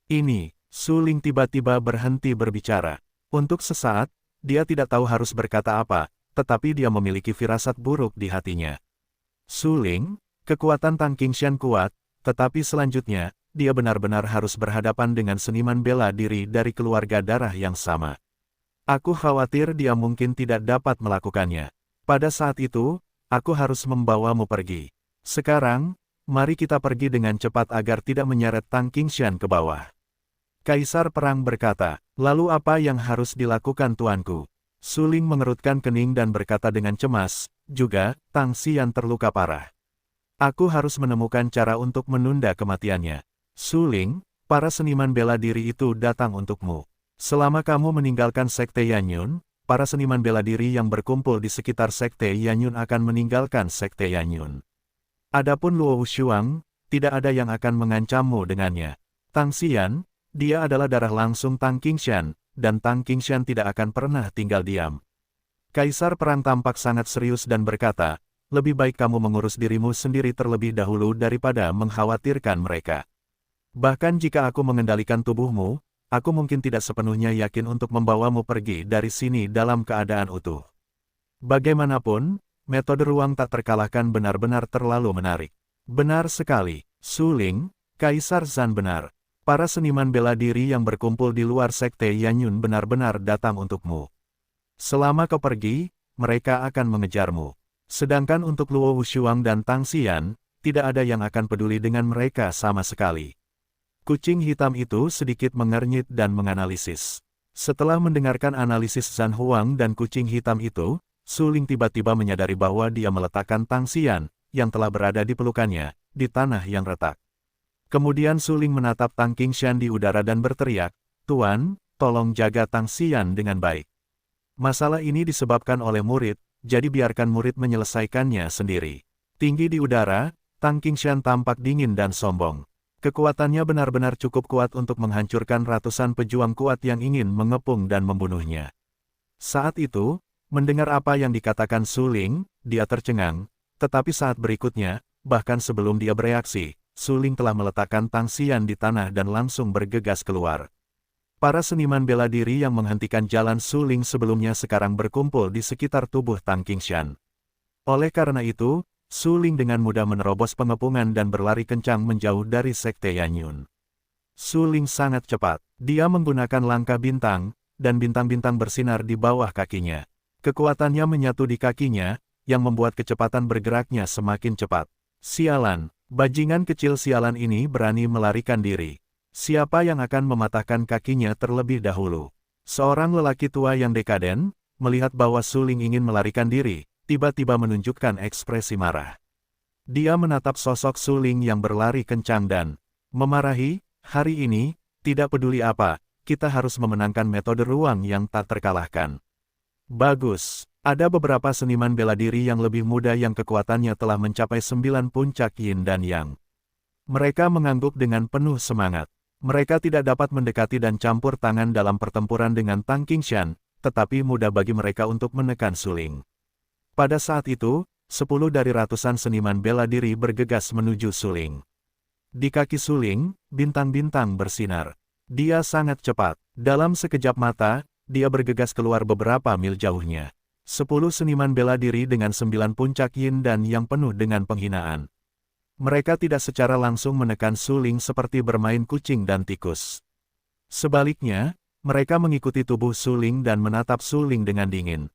Ini, Suling tiba-tiba berhenti berbicara. Untuk sesaat, dia tidak tahu harus berkata apa, tetapi dia memiliki firasat buruk di hatinya. Suling, kekuatan Tang Qingshan kuat, tetapi selanjutnya, dia benar-benar harus berhadapan dengan seniman bela diri dari keluarga darah yang sama. Aku khawatir dia mungkin tidak dapat melakukannya. Pada saat itu, aku harus membawamu pergi. Sekarang, mari kita pergi dengan cepat agar tidak menyeret Tang Qingshan ke bawah. Kaisar Perang berkata, lalu apa yang harus dilakukan tuanku? Suling mengerutkan kening dan berkata dengan cemas, juga, Tang Xian terluka parah. Aku harus menemukan cara untuk menunda kematiannya. Suling, para seniman bela diri itu datang untukmu. Selama kamu meninggalkan Sekte Yanyun, para seniman bela diri yang berkumpul di sekitar Sekte Yanyun akan meninggalkan Sekte Yanyun. Adapun Luo Shuang, tidak ada yang akan mengancammu dengannya. Tang Xian, dia adalah darah langsung Tang Qingshan, dan Tang Qingshan tidak akan pernah tinggal diam. Kaisar Perang tampak sangat serius dan berkata, lebih baik kamu mengurus dirimu sendiri terlebih dahulu daripada mengkhawatirkan mereka. Bahkan jika aku mengendalikan tubuhmu, aku mungkin tidak sepenuhnya yakin untuk membawamu pergi dari sini dalam keadaan utuh. Bagaimanapun, metode ruang tak terkalahkan benar-benar terlalu menarik. Benar sekali, Su Ling, Kaisar Zhan benar. Para seniman bela diri yang berkumpul di luar sekte Yanyun benar-benar datang untukmu. Selama kau pergi, mereka akan mengejarmu. Sedangkan untuk Luo Wushuang dan Tang Xian, tidak ada yang akan peduli dengan mereka sama sekali. Kucing hitam itu sedikit mengernyit dan menganalisis. Setelah mendengarkan analisis Zhan Huang dan kucing hitam itu, Su Ling tiba-tiba menyadari bahwa dia meletakkan Tang Xian, yang telah berada di pelukannya, di tanah yang retak. Kemudian Su Ling menatap Tang Qingshan di udara dan berteriak, "Tuan, tolong jaga Tang Xian dengan baik. Masalah ini disebabkan oleh murid, jadi biarkan murid menyelesaikannya sendiri." Tinggi di udara, Tang Qingshan tampak dingin dan sombong. Kekuatannya benar-benar cukup kuat untuk menghancurkan ratusan pejuang kuat yang ingin mengepung dan membunuhnya. Saat itu, mendengar apa yang dikatakan Su Ling, dia tercengang, tetapi saat berikutnya, bahkan sebelum dia bereaksi, Su Ling telah meletakkan Tang Xian di tanah dan langsung bergegas keluar. Para seniman bela diri yang menghentikan jalan Su Ling sebelumnya sekarang berkumpul di sekitar tubuh Tang Qingshan. Oleh karena itu, Su Ling dengan mudah menerobos pengepungan dan berlari kencang menjauh dari sekte Yanyun. Su Ling sangat cepat. Dia menggunakan langkah bintang, dan bintang-bintang bersinar di bawah kakinya. Kekuatannya menyatu di kakinya, yang membuat kecepatan bergeraknya semakin cepat. Sialan, bajingan kecil sialan ini berani melarikan diri. Siapa yang akan mematahkan kakinya terlebih dahulu? Seorang lelaki tua yang dekaden, melihat bahwa Su Ling ingin melarikan diri, tiba-tiba menunjukkan ekspresi marah. Dia menatap sosok Su Ling yang berlari kencang dan memarahi, "Hari ini, tidak peduli apa, kita harus memenangkan metode ruang yang tak terkalahkan." Bagus, ada beberapa seniman bela diri yang lebih muda yang kekuatannya telah mencapai 9 puncak Yin dan Yang. Mereka mengangguk dengan penuh semangat. Mereka tidak dapat mendekati dan campur tangan dalam pertempuran dengan Tang Qingshan, tetapi mudah bagi mereka untuk menekan Su Ling. Pada saat itu, 10 dari ratusan seniman bela diri bergegas menuju Su Ling. Di kaki Su Ling, bintang-bintang bersinar. Dia sangat cepat. Dalam sekejap mata, dia bergegas keluar beberapa mil jauhnya. 10 seniman bela diri dengan 9 puncak Yin dan Yang penuh dengan penghinaan. Mereka tidak secara langsung menekan Su Ling seperti bermain kucing dan tikus. Sebaliknya, mereka mengikuti tubuh Su Ling dan menatap Su Ling dengan dingin.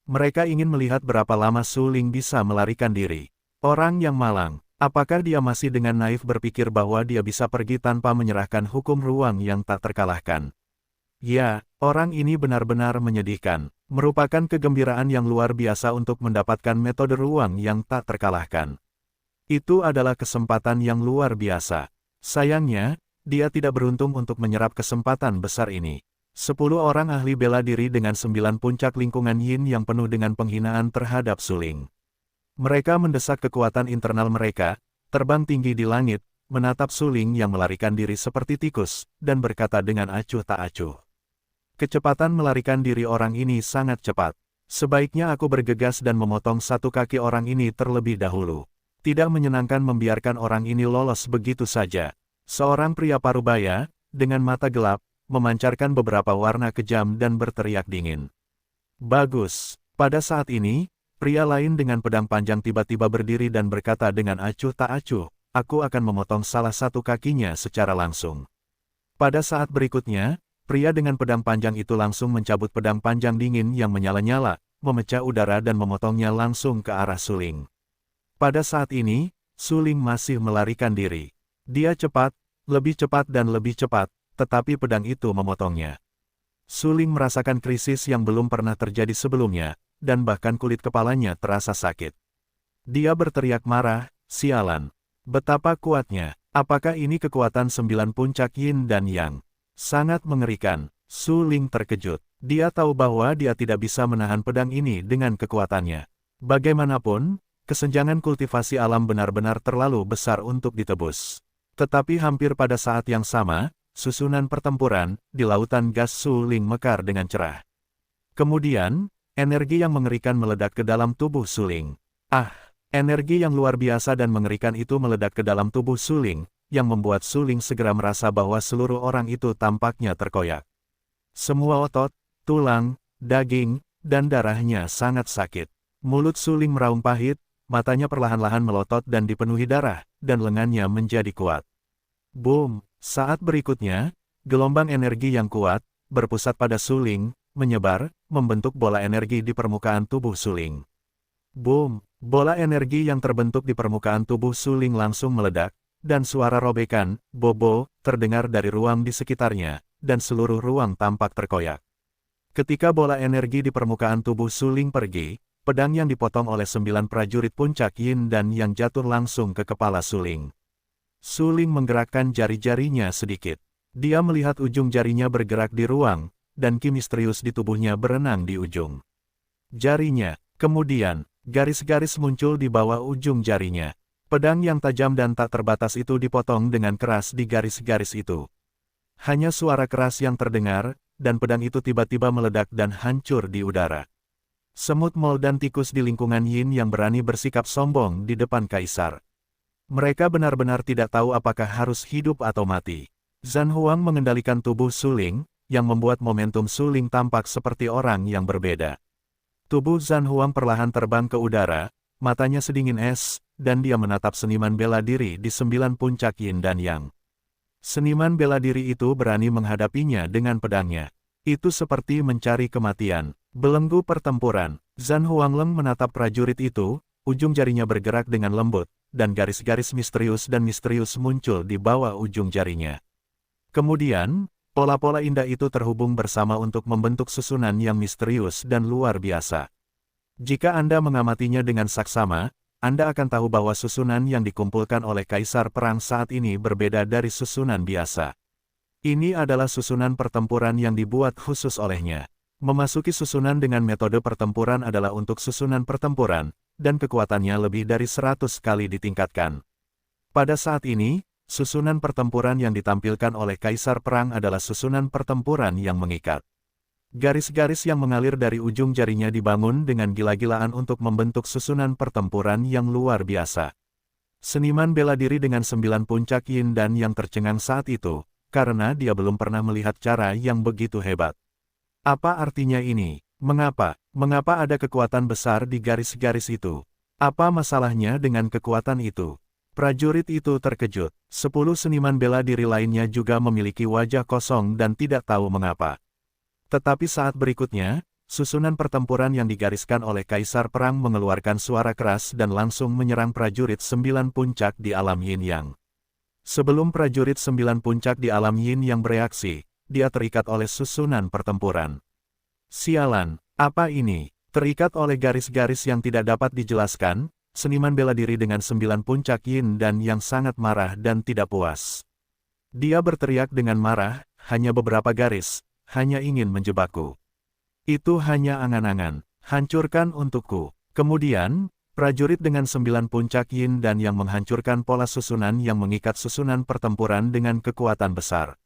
Mereka ingin melihat berapa lama Su Ling bisa melarikan diri. Orang yang malang, apakah dia masih dengan naif berpikir bahwa dia bisa pergi tanpa menyerahkan hukum ruang yang tak terkalahkan? Ya, orang ini benar-benar menyedihkan. Merupakan kegembiraan yang luar biasa untuk mendapatkan metode ruang yang tak terkalahkan. Itu adalah kesempatan yang luar biasa. Sayangnya, dia tidak beruntung untuk menyerap kesempatan besar ini. 10 orang ahli bela diri dengan 9 puncak lingkungan Yin yang penuh dengan penghinaan terhadap Su Ling. Mereka mendesak kekuatan internal mereka, terbang tinggi di langit, menatap Su Ling yang melarikan diri seperti tikus, dan berkata dengan acuh tak acuh. Kecepatan melarikan diri orang ini sangat cepat. Sebaiknya aku bergegas dan memotong satu kaki orang ini terlebih dahulu. Tidak menyenangkan membiarkan orang ini lolos begitu saja. Seorang pria parubaya, dengan mata gelap, memancarkan beberapa warna kejam dan berteriak dingin. Bagus. Pada saat ini, pria lain dengan pedang panjang tiba-tiba berdiri dan berkata dengan acuh tak acuh, "Aku akan memotong salah satu kakinya secara langsung." Pada saat berikutnya, pria dengan pedang panjang itu langsung mencabut pedang panjang dingin yang menyala-nyala, memecah udara dan memotongnya langsung ke arah Su Ling. Pada saat ini, Su Ling masih melarikan diri. Dia cepat, lebih cepat dan lebih cepat, tetapi pedang itu memotongnya. Su Ling merasakan krisis yang belum pernah terjadi sebelumnya, dan bahkan kulit kepalanya terasa sakit. Dia berteriak marah, "Sialan! Betapa kuatnya! Apakah ini kekuatan 9 puncak Yin dan Yang?" Sangat mengerikan. Su Ling terkejut. Dia tahu bahwa dia tidak bisa menahan pedang ini dengan kekuatannya. Bagaimanapun, kesenjangan kultivasi alam benar-benar terlalu besar untuk ditebus. Tetapi hampir pada saat yang sama, susunan pertempuran di lautan gas Su Ling mekar dengan cerah. Kemudian, energi yang mengerikan meledak ke dalam tubuh Suling. Ah! Energi yang luar biasa dan mengerikan itu meledak ke dalam tubuh Suling, yang membuat Suling segera merasa bahwa seluruh orang itu tampaknya terkoyak. Semua otot, tulang, daging, dan darahnya sangat sakit. Mulut Suling meraung pahit, matanya perlahan-lahan melotot dan dipenuhi darah, dan lengannya menjadi kuat. Boom! Saat berikutnya, gelombang energi yang kuat, berpusat pada Suling, menyebar, membentuk bola energi di permukaan tubuh Suling. Boom! Bola energi yang terbentuk di permukaan tubuh Suling langsung meledak, dan suara robekan, bobo, terdengar dari ruang di sekitarnya, dan seluruh ruang tampak terkoyak. Ketika bola energi di permukaan tubuh Suling pergi, pedang yang dipotong oleh 9 prajurit puncak Yin dan yang jatuh langsung ke kepala Suling. Suling menggerakkan jari-jarinya sedikit. Dia melihat ujung jarinya bergerak di ruang, dan ki misterius di tubuhnya berenang di ujung jarinya. Kemudian, garis-garis muncul di bawah ujung jarinya. Pedang yang tajam dan tak terbatas itu dipotong dengan keras di garis-garis itu. Hanya suara keras yang terdengar, dan pedang itu tiba-tiba meledak dan hancur di udara. Semut mol dan tikus di lingkungan Yin yang berani bersikap sombong di depan kaisar. Mereka benar-benar tidak tahu apakah harus hidup atau mati. Zhan Huang mengendalikan tubuh Suling, yang membuat momentum Suling tampak seperti orang yang berbeda. Tubuh Zhan Huang perlahan terbang ke udara, matanya sedingin es, dan dia menatap seniman bela diri di 9 puncak Yin dan Yang. Seniman bela diri itu berani menghadapinya dengan pedangnya. Itu seperti mencari kematian. Belenggu pertempuran. Zhan Huangleng menatap prajurit itu, ujung jarinya bergerak dengan lembut, dan garis-garis misterius muncul di bawah ujung jarinya. Kemudian, pola-pola indah itu terhubung bersama untuk membentuk susunan yang misterius dan luar biasa. Jika Anda mengamatinya dengan saksama, Anda akan tahu bahwa susunan yang dikumpulkan oleh Kaisar Perang saat ini berbeda dari susunan biasa. Ini adalah susunan pertempuran yang dibuat khusus olehnya. Memasuki susunan dengan metode pertempuran adalah untuk susunan pertempuran, dan kekuatannya lebih dari 100 kali ditingkatkan. Pada saat ini, susunan pertempuran yang ditampilkan oleh Kaisar Perang adalah susunan pertempuran yang mengikat. Garis-garis yang mengalir dari ujung jarinya dibangun dengan gila-gilaan untuk membentuk susunan pertempuran yang luar biasa. Seniman bela diri dengan 9 puncak Yin dan yang tercengang saat itu, karena dia belum pernah melihat cara yang begitu hebat. Apa artinya ini? Mengapa ada kekuatan besar di garis-garis itu? Apa masalahnya dengan kekuatan itu? Prajurit itu terkejut. 10 seniman bela diri lainnya juga memiliki wajah kosong dan tidak tahu mengapa. Tetapi saat berikutnya, susunan pertempuran yang digariskan oleh Kaisar Perang mengeluarkan suara keras dan langsung menyerang prajurit 9 puncak di alam Yin Yang. Sebelum prajurit 9 puncak di alam Yin Yang bereaksi, dia terikat oleh susunan pertempuran. Sialan, apa ini? Terikat oleh garis-garis yang tidak dapat dijelaskan, seniman bela diri dengan 9 puncak Yin dan yang sangat marah dan tidak puas. Dia berteriak dengan marah, hanya beberapa garis, hanya ingin menjebakku. Itu hanya angan-angan, hancurkan untukku. Kemudian, prajurit dengan 9 puncak Yin dan yang menghancurkan pola susunan yang mengikat susunan pertempuran dengan kekuatan besar.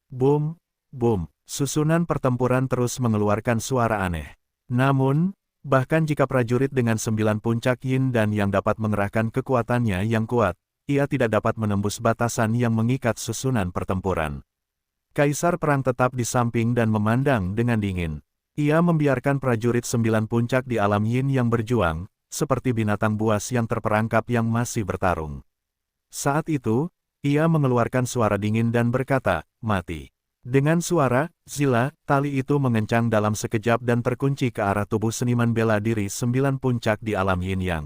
Boom, boom, susunan pertempuran terus mengeluarkan suara aneh. Namun, bahkan jika prajurit dengan 9 puncak Yin dan yang dapat mengerahkan kekuatannya yang kuat, ia tidak dapat menembus batasan yang mengikat susunan pertempuran. Kaisar Perang tetap di samping dan memandang dengan dingin. Ia membiarkan prajurit 9 puncak di alam Yin yang berjuang, seperti binatang buas yang terperangkap yang masih bertarung. Saat itu, ia mengeluarkan suara dingin dan berkata, "Mati." Dengan suara zila, tali itu mengencang dalam sekejap dan terkunci ke arah tubuh seniman bela diri 9 puncak di alam Yin Yang.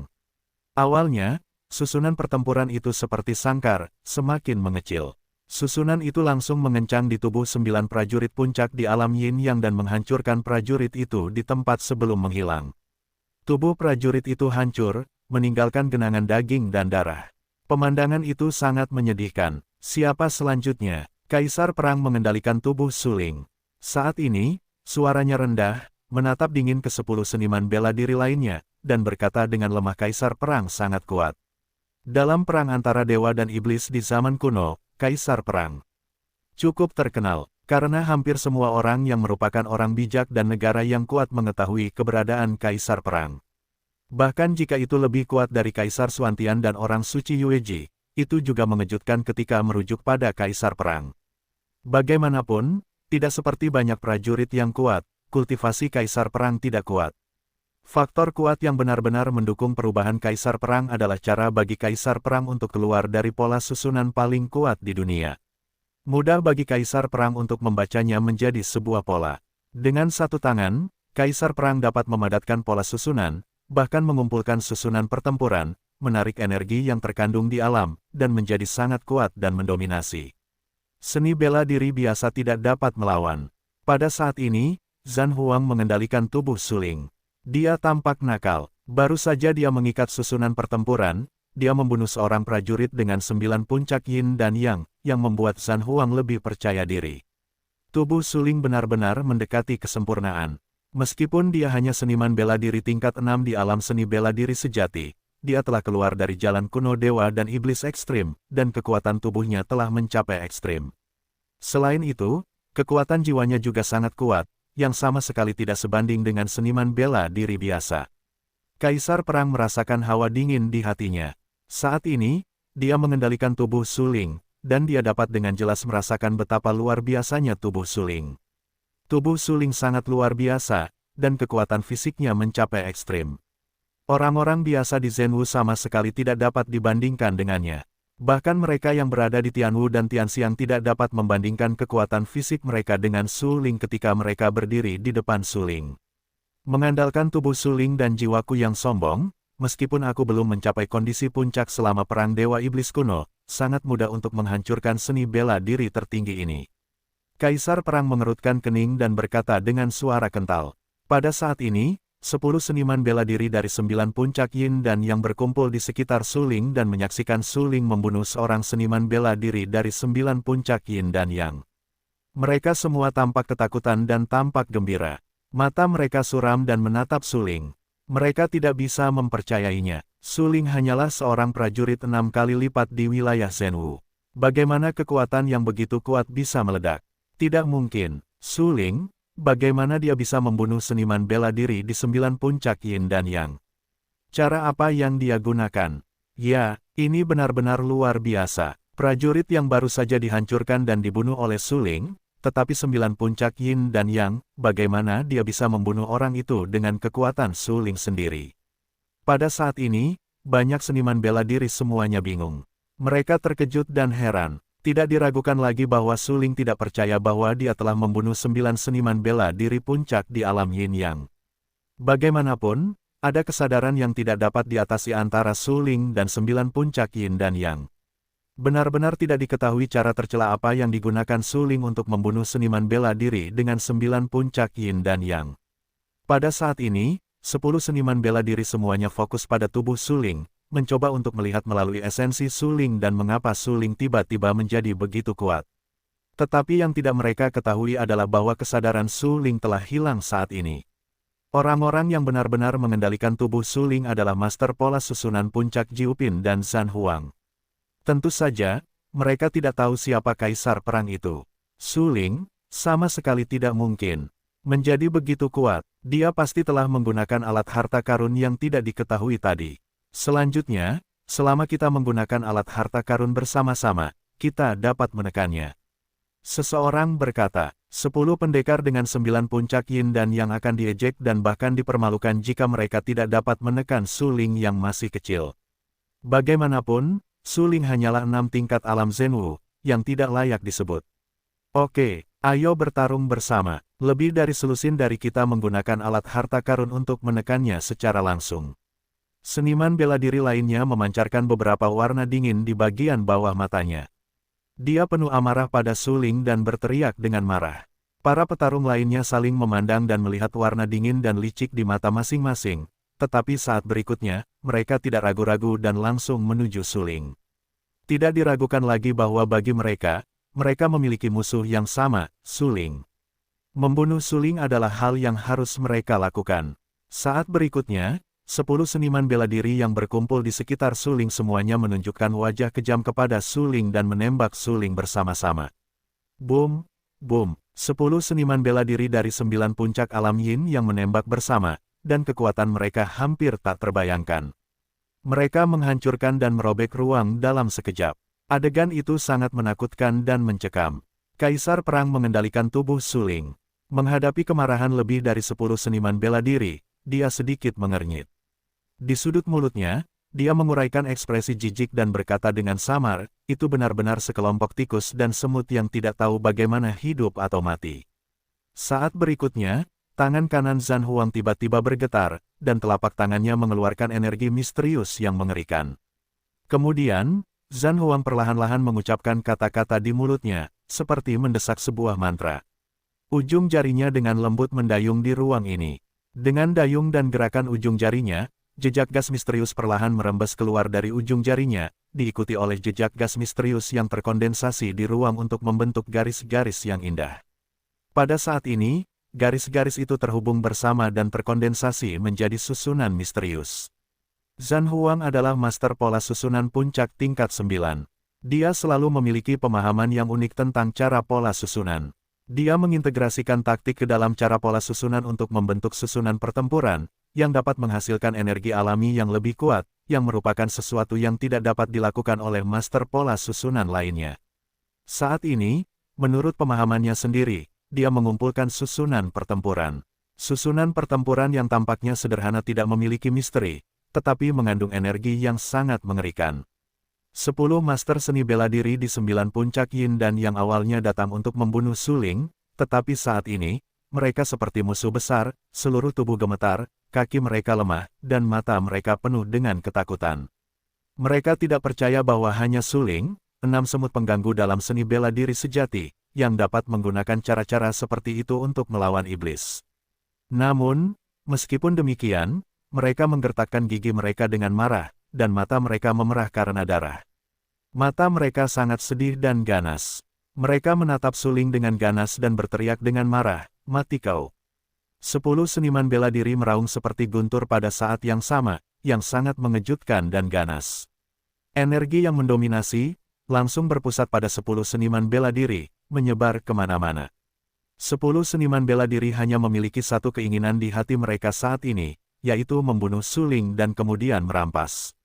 Awalnya, susunan pertempuran itu seperti sangkar, semakin mengecil. Susunan itu langsung mengencang di tubuh 9 prajurit puncak di alam Yin Yang dan menghancurkan prajurit itu di tempat sebelum menghilang. Tubuh prajurit itu hancur, meninggalkan genangan daging dan darah. Pemandangan itu sangat menyedihkan. Siapa selanjutnya? Kaisar Perang mengendalikan tubuh Suling. Saat ini, suaranya rendah, menatap dingin ke 10 seniman bela diri lainnya, dan berkata dengan lemah, Kaisar Perang sangat kuat. Dalam perang antara dewa dan iblis di zaman kuno, Kaisar Perang cukup terkenal. Karena hampir semua orang yang merupakan orang bijak dan negara yang kuat mengetahui keberadaan Kaisar Perang. Bahkan jika itu lebih kuat dari Kaisar Xuantian dan orang suci Yueji, itu juga mengejutkan ketika merujuk pada Kaisar Perang. Bagaimanapun, tidak seperti banyak prajurit yang kuat, kultivasi Kaisar Perang tidak kuat. Faktor kuat yang benar-benar mendukung perubahan Kaisar Perang adalah cara bagi Kaisar Perang untuk keluar dari pola susunan paling kuat di dunia. Mudah bagi Kaisar Perang untuk membacanya menjadi sebuah pola. Dengan satu tangan, Kaisar Perang dapat memadatkan pola susunan, bahkan mengumpulkan susunan pertempuran, menarik energi yang terkandung di alam, dan menjadi sangat kuat dan mendominasi. Seni bela diri biasa tidak dapat melawan. Pada saat ini, Zhan Huang mengendalikan tubuh suling. Dia tampak nakal, baru saja dia mengikat susunan pertempuran, dia membunuh seorang prajurit dengan 9 puncak yin dan yang membuat Zhan Huang lebih percaya diri. Tubuh suling benar-benar mendekati kesempurnaan. Meskipun dia hanya seniman bela diri tingkat 6 di alam seni bela diri sejati, dia telah keluar dari jalan kuno dewa dan iblis ekstrim, dan kekuatan tubuhnya telah mencapai ekstrim. Selain itu, kekuatan jiwanya juga sangat kuat, yang sama sekali tidak sebanding dengan seniman bela diri biasa. Kaisar Perang merasakan hawa dingin di hatinya. Saat ini, dia mengendalikan tubuh suling, dan dia dapat dengan jelas merasakan betapa luar biasanya tubuh suling. Tubuh suling sangat luar biasa, dan kekuatan fisiknya mencapai ekstrim. Orang-orang biasa di Zhenwu sama sekali tidak dapat dibandingkan dengannya. Bahkan mereka yang berada di Tianwu dan Tianxiang tidak dapat membandingkan kekuatan fisik mereka dengan suling ketika mereka berdiri di depan suling. Mengandalkan tubuh suling dan jiwaku yang sombong, meskipun aku belum mencapai kondisi puncak selama Perang Dewa Iblis kuno, sangat mudah untuk menghancurkan seni bela diri tertinggi ini. Kaisar Perang mengerutkan kening dan berkata dengan suara kental. Pada saat ini, 10 seniman bela diri dari 9 puncak yin dan yang berkumpul di sekitar suling dan menyaksikan suling membunuh seorang seniman bela diri dari 9 puncak yin dan yang. Mereka semua tampak ketakutan dan tampak gembira. Mata mereka suram dan menatap suling. Mereka tidak bisa mempercayainya. Suling hanyalah seorang prajurit 6 kali lipat di wilayah Zhenwu. Bagaimana kekuatan yang begitu kuat bisa meledak? Tidak mungkin. Suling, bagaimana dia bisa membunuh seniman bela diri di 9 puncak yin dan yang? Cara apa yang dia gunakan? Ya, ini benar-benar luar biasa. Prajurit yang baru saja dihancurkan dan dibunuh oleh suling, tetapi 9 puncak yin dan yang, bagaimana dia bisa membunuh orang itu dengan kekuatan suling sendiri? Pada saat ini, banyak seniman bela diri semuanya bingung. Mereka terkejut dan heran. Tidak diragukan lagi bahwa suling tidak percaya bahwa dia telah membunuh 9 seniman bela diri puncak di alam yin yang. Bagaimanapun, ada kesadaran yang tidak dapat diatasi antara suling dan 9 puncak yin dan yang. Benar-benar tidak diketahui cara tercela apa yang digunakan suling untuk membunuh seniman bela diri dengan 9 puncak yin dan yang. Pada saat ini, 10 seniman bela diri semuanya fokus pada tubuh suling, mencoba untuk melihat melalui esensi suling dan mengapa suling tiba-tiba menjadi begitu kuat. Tetapi yang tidak mereka ketahui adalah bahwa kesadaran suling telah hilang saat ini. Orang-orang yang benar-benar mengendalikan tubuh suling adalah master pola susunan puncak Jiupin dan Zhan Huang. Tentu saja, mereka tidak tahu siapa Kaisar Perang itu. Suling, sama sekali tidak mungkin. Menjadi begitu kuat, dia pasti telah menggunakan alat harta karun yang tidak diketahui tadi. Selanjutnya, selama kita menggunakan alat harta karun bersama-sama, kita dapat menekannya. Seseorang berkata, 10 pendekar dengan 9 puncak yin dan yang akan diejek dan bahkan dipermalukan jika mereka tidak dapat menekan suling yang masih kecil. Bagaimanapun, suling hanyalah 6 tingkat alam Zhenwu, yang tidak layak disebut. Oke, ayo bertarung bersama. Lebih dari selusin dari kita menggunakan alat harta karun untuk menekannya secara langsung. Seniman bela diri lainnya memancarkan beberapa warna dingin di bagian bawah matanya. Dia penuh amarah pada suling dan berteriak dengan marah. Para petarung lainnya saling memandang dan melihat warna dingin dan licik di mata masing-masing. Tetapi saat berikutnya, mereka tidak ragu-ragu dan langsung menuju suling. Tidak diragukan lagi bahwa bagi mereka, mereka memiliki musuh yang sama, suling. Membunuh suling adalah hal yang harus mereka lakukan. Saat berikutnya, 10 seniman bela diri yang berkumpul di sekitar suling semuanya menunjukkan wajah kejam kepada suling dan menembak suling bersama-sama. Boom! Boom! 10 seniman bela diri dari 9 puncak alam yin yang menembak bersama, dan kekuatan mereka hampir tak terbayangkan. Mereka menghancurkan dan merobek ruang dalam sekejap. Adegan itu sangat menakutkan dan mencekam. Kaisar Perang mengendalikan tubuh Suling. Menghadapi kemarahan lebih dari 10 seniman bela diri, dia sedikit mengernyit. Di sudut mulutnya, dia menguraikan ekspresi jijik dan berkata dengan samar, itu benar-benar sekelompok tikus dan semut yang tidak tahu bagaimana hidup atau mati. Saat berikutnya, tangan kanan Zhan Huang tiba-tiba bergetar, dan telapak tangannya mengeluarkan energi misterius yang mengerikan. Kemudian, Zhan Huang perlahan-lahan mengucapkan kata-kata di mulutnya, seperti mendesak sebuah mantra. Ujung jarinya dengan lembut mendayung di ruang ini. Dengan dayung dan gerakan ujung jarinya, jejak gas misterius perlahan merembes keluar dari ujung jarinya, diikuti oleh jejak gas misterius yang terkondensasi di ruang untuk membentuk garis-garis yang indah. Pada saat ini, garis-garis itu terhubung bersama dan terkondensasi menjadi susunan misterius. Zhan Huang adalah master pola susunan puncak tingkat 9. Dia selalu memiliki pemahaman yang unik tentang cara pola susunan. Dia mengintegrasikan taktik ke dalam cara pola susunan untuk membentuk susunan pertempuran, yang dapat menghasilkan energi alami yang lebih kuat, yang merupakan sesuatu yang tidak dapat dilakukan oleh master pola susunan lainnya. Saat ini, menurut pemahamannya sendiri, dia mengumpulkan susunan pertempuran. Susunan pertempuran yang tampaknya sederhana tidak memiliki misteri, tetapi mengandung energi yang sangat mengerikan. 10 master seni bela diri di 9 puncak yin dan yang awalnya datang untuk membunuh Suling, tetapi saat ini, mereka seperti musuh besar, seluruh tubuh gemetar, kaki mereka lemah, dan mata mereka penuh dengan ketakutan. Mereka tidak percaya bahwa hanya Suling, 6 semut pengganggu dalam seni bela diri sejati, yang dapat menggunakan cara-cara seperti itu untuk melawan iblis. Namun, meskipun demikian, mereka menggertakkan gigi mereka dengan marah, dan mata mereka memerah karena darah. Mata mereka sangat sedih dan ganas. Mereka menatap Suling dengan ganas dan berteriak dengan marah, "Mati kau!" 10 seniman bela diri meraung seperti guntur pada saat yang sama, yang sangat mengejutkan dan ganas. Energi yang mendominasi, langsung berpusat pada 10 seniman bela diri, menyebar kemana-mana. 10 seniman bela diri hanya memiliki satu keinginan di hati mereka saat ini, yaitu membunuh Suling dan kemudian merampas.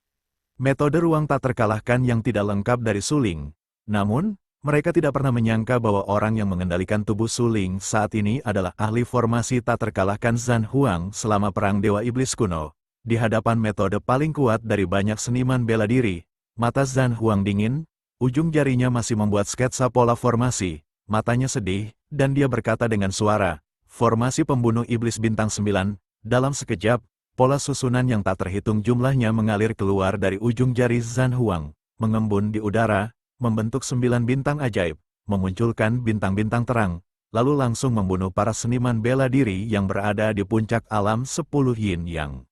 Metode ruang tak terkalahkan yang tidak lengkap dari Suling. Namun, mereka tidak pernah menyangka bahwa orang yang mengendalikan tubuh Suling saat ini adalah ahli formasi tak terkalahkan Zhan Huang selama Perang Dewa Iblis kuno. Di hadapan metode paling kuat dari banyak seniman bela diri, mata Zhan Huang dingin, ujung jarinya masih membuat sketsa pola formasi, matanya sedih, dan dia berkata dengan suara, "Formasi pembunuh iblis bintang 9, dalam sekejap, pola susunan yang tak terhitung jumlahnya mengalir keluar dari ujung jari Zhan Huang, mengembun di udara, membentuk 9 bintang ajaib, memunculkan bintang-bintang terang, lalu langsung membunuh para seniman bela diri yang berada di puncak alam 10 yin yang.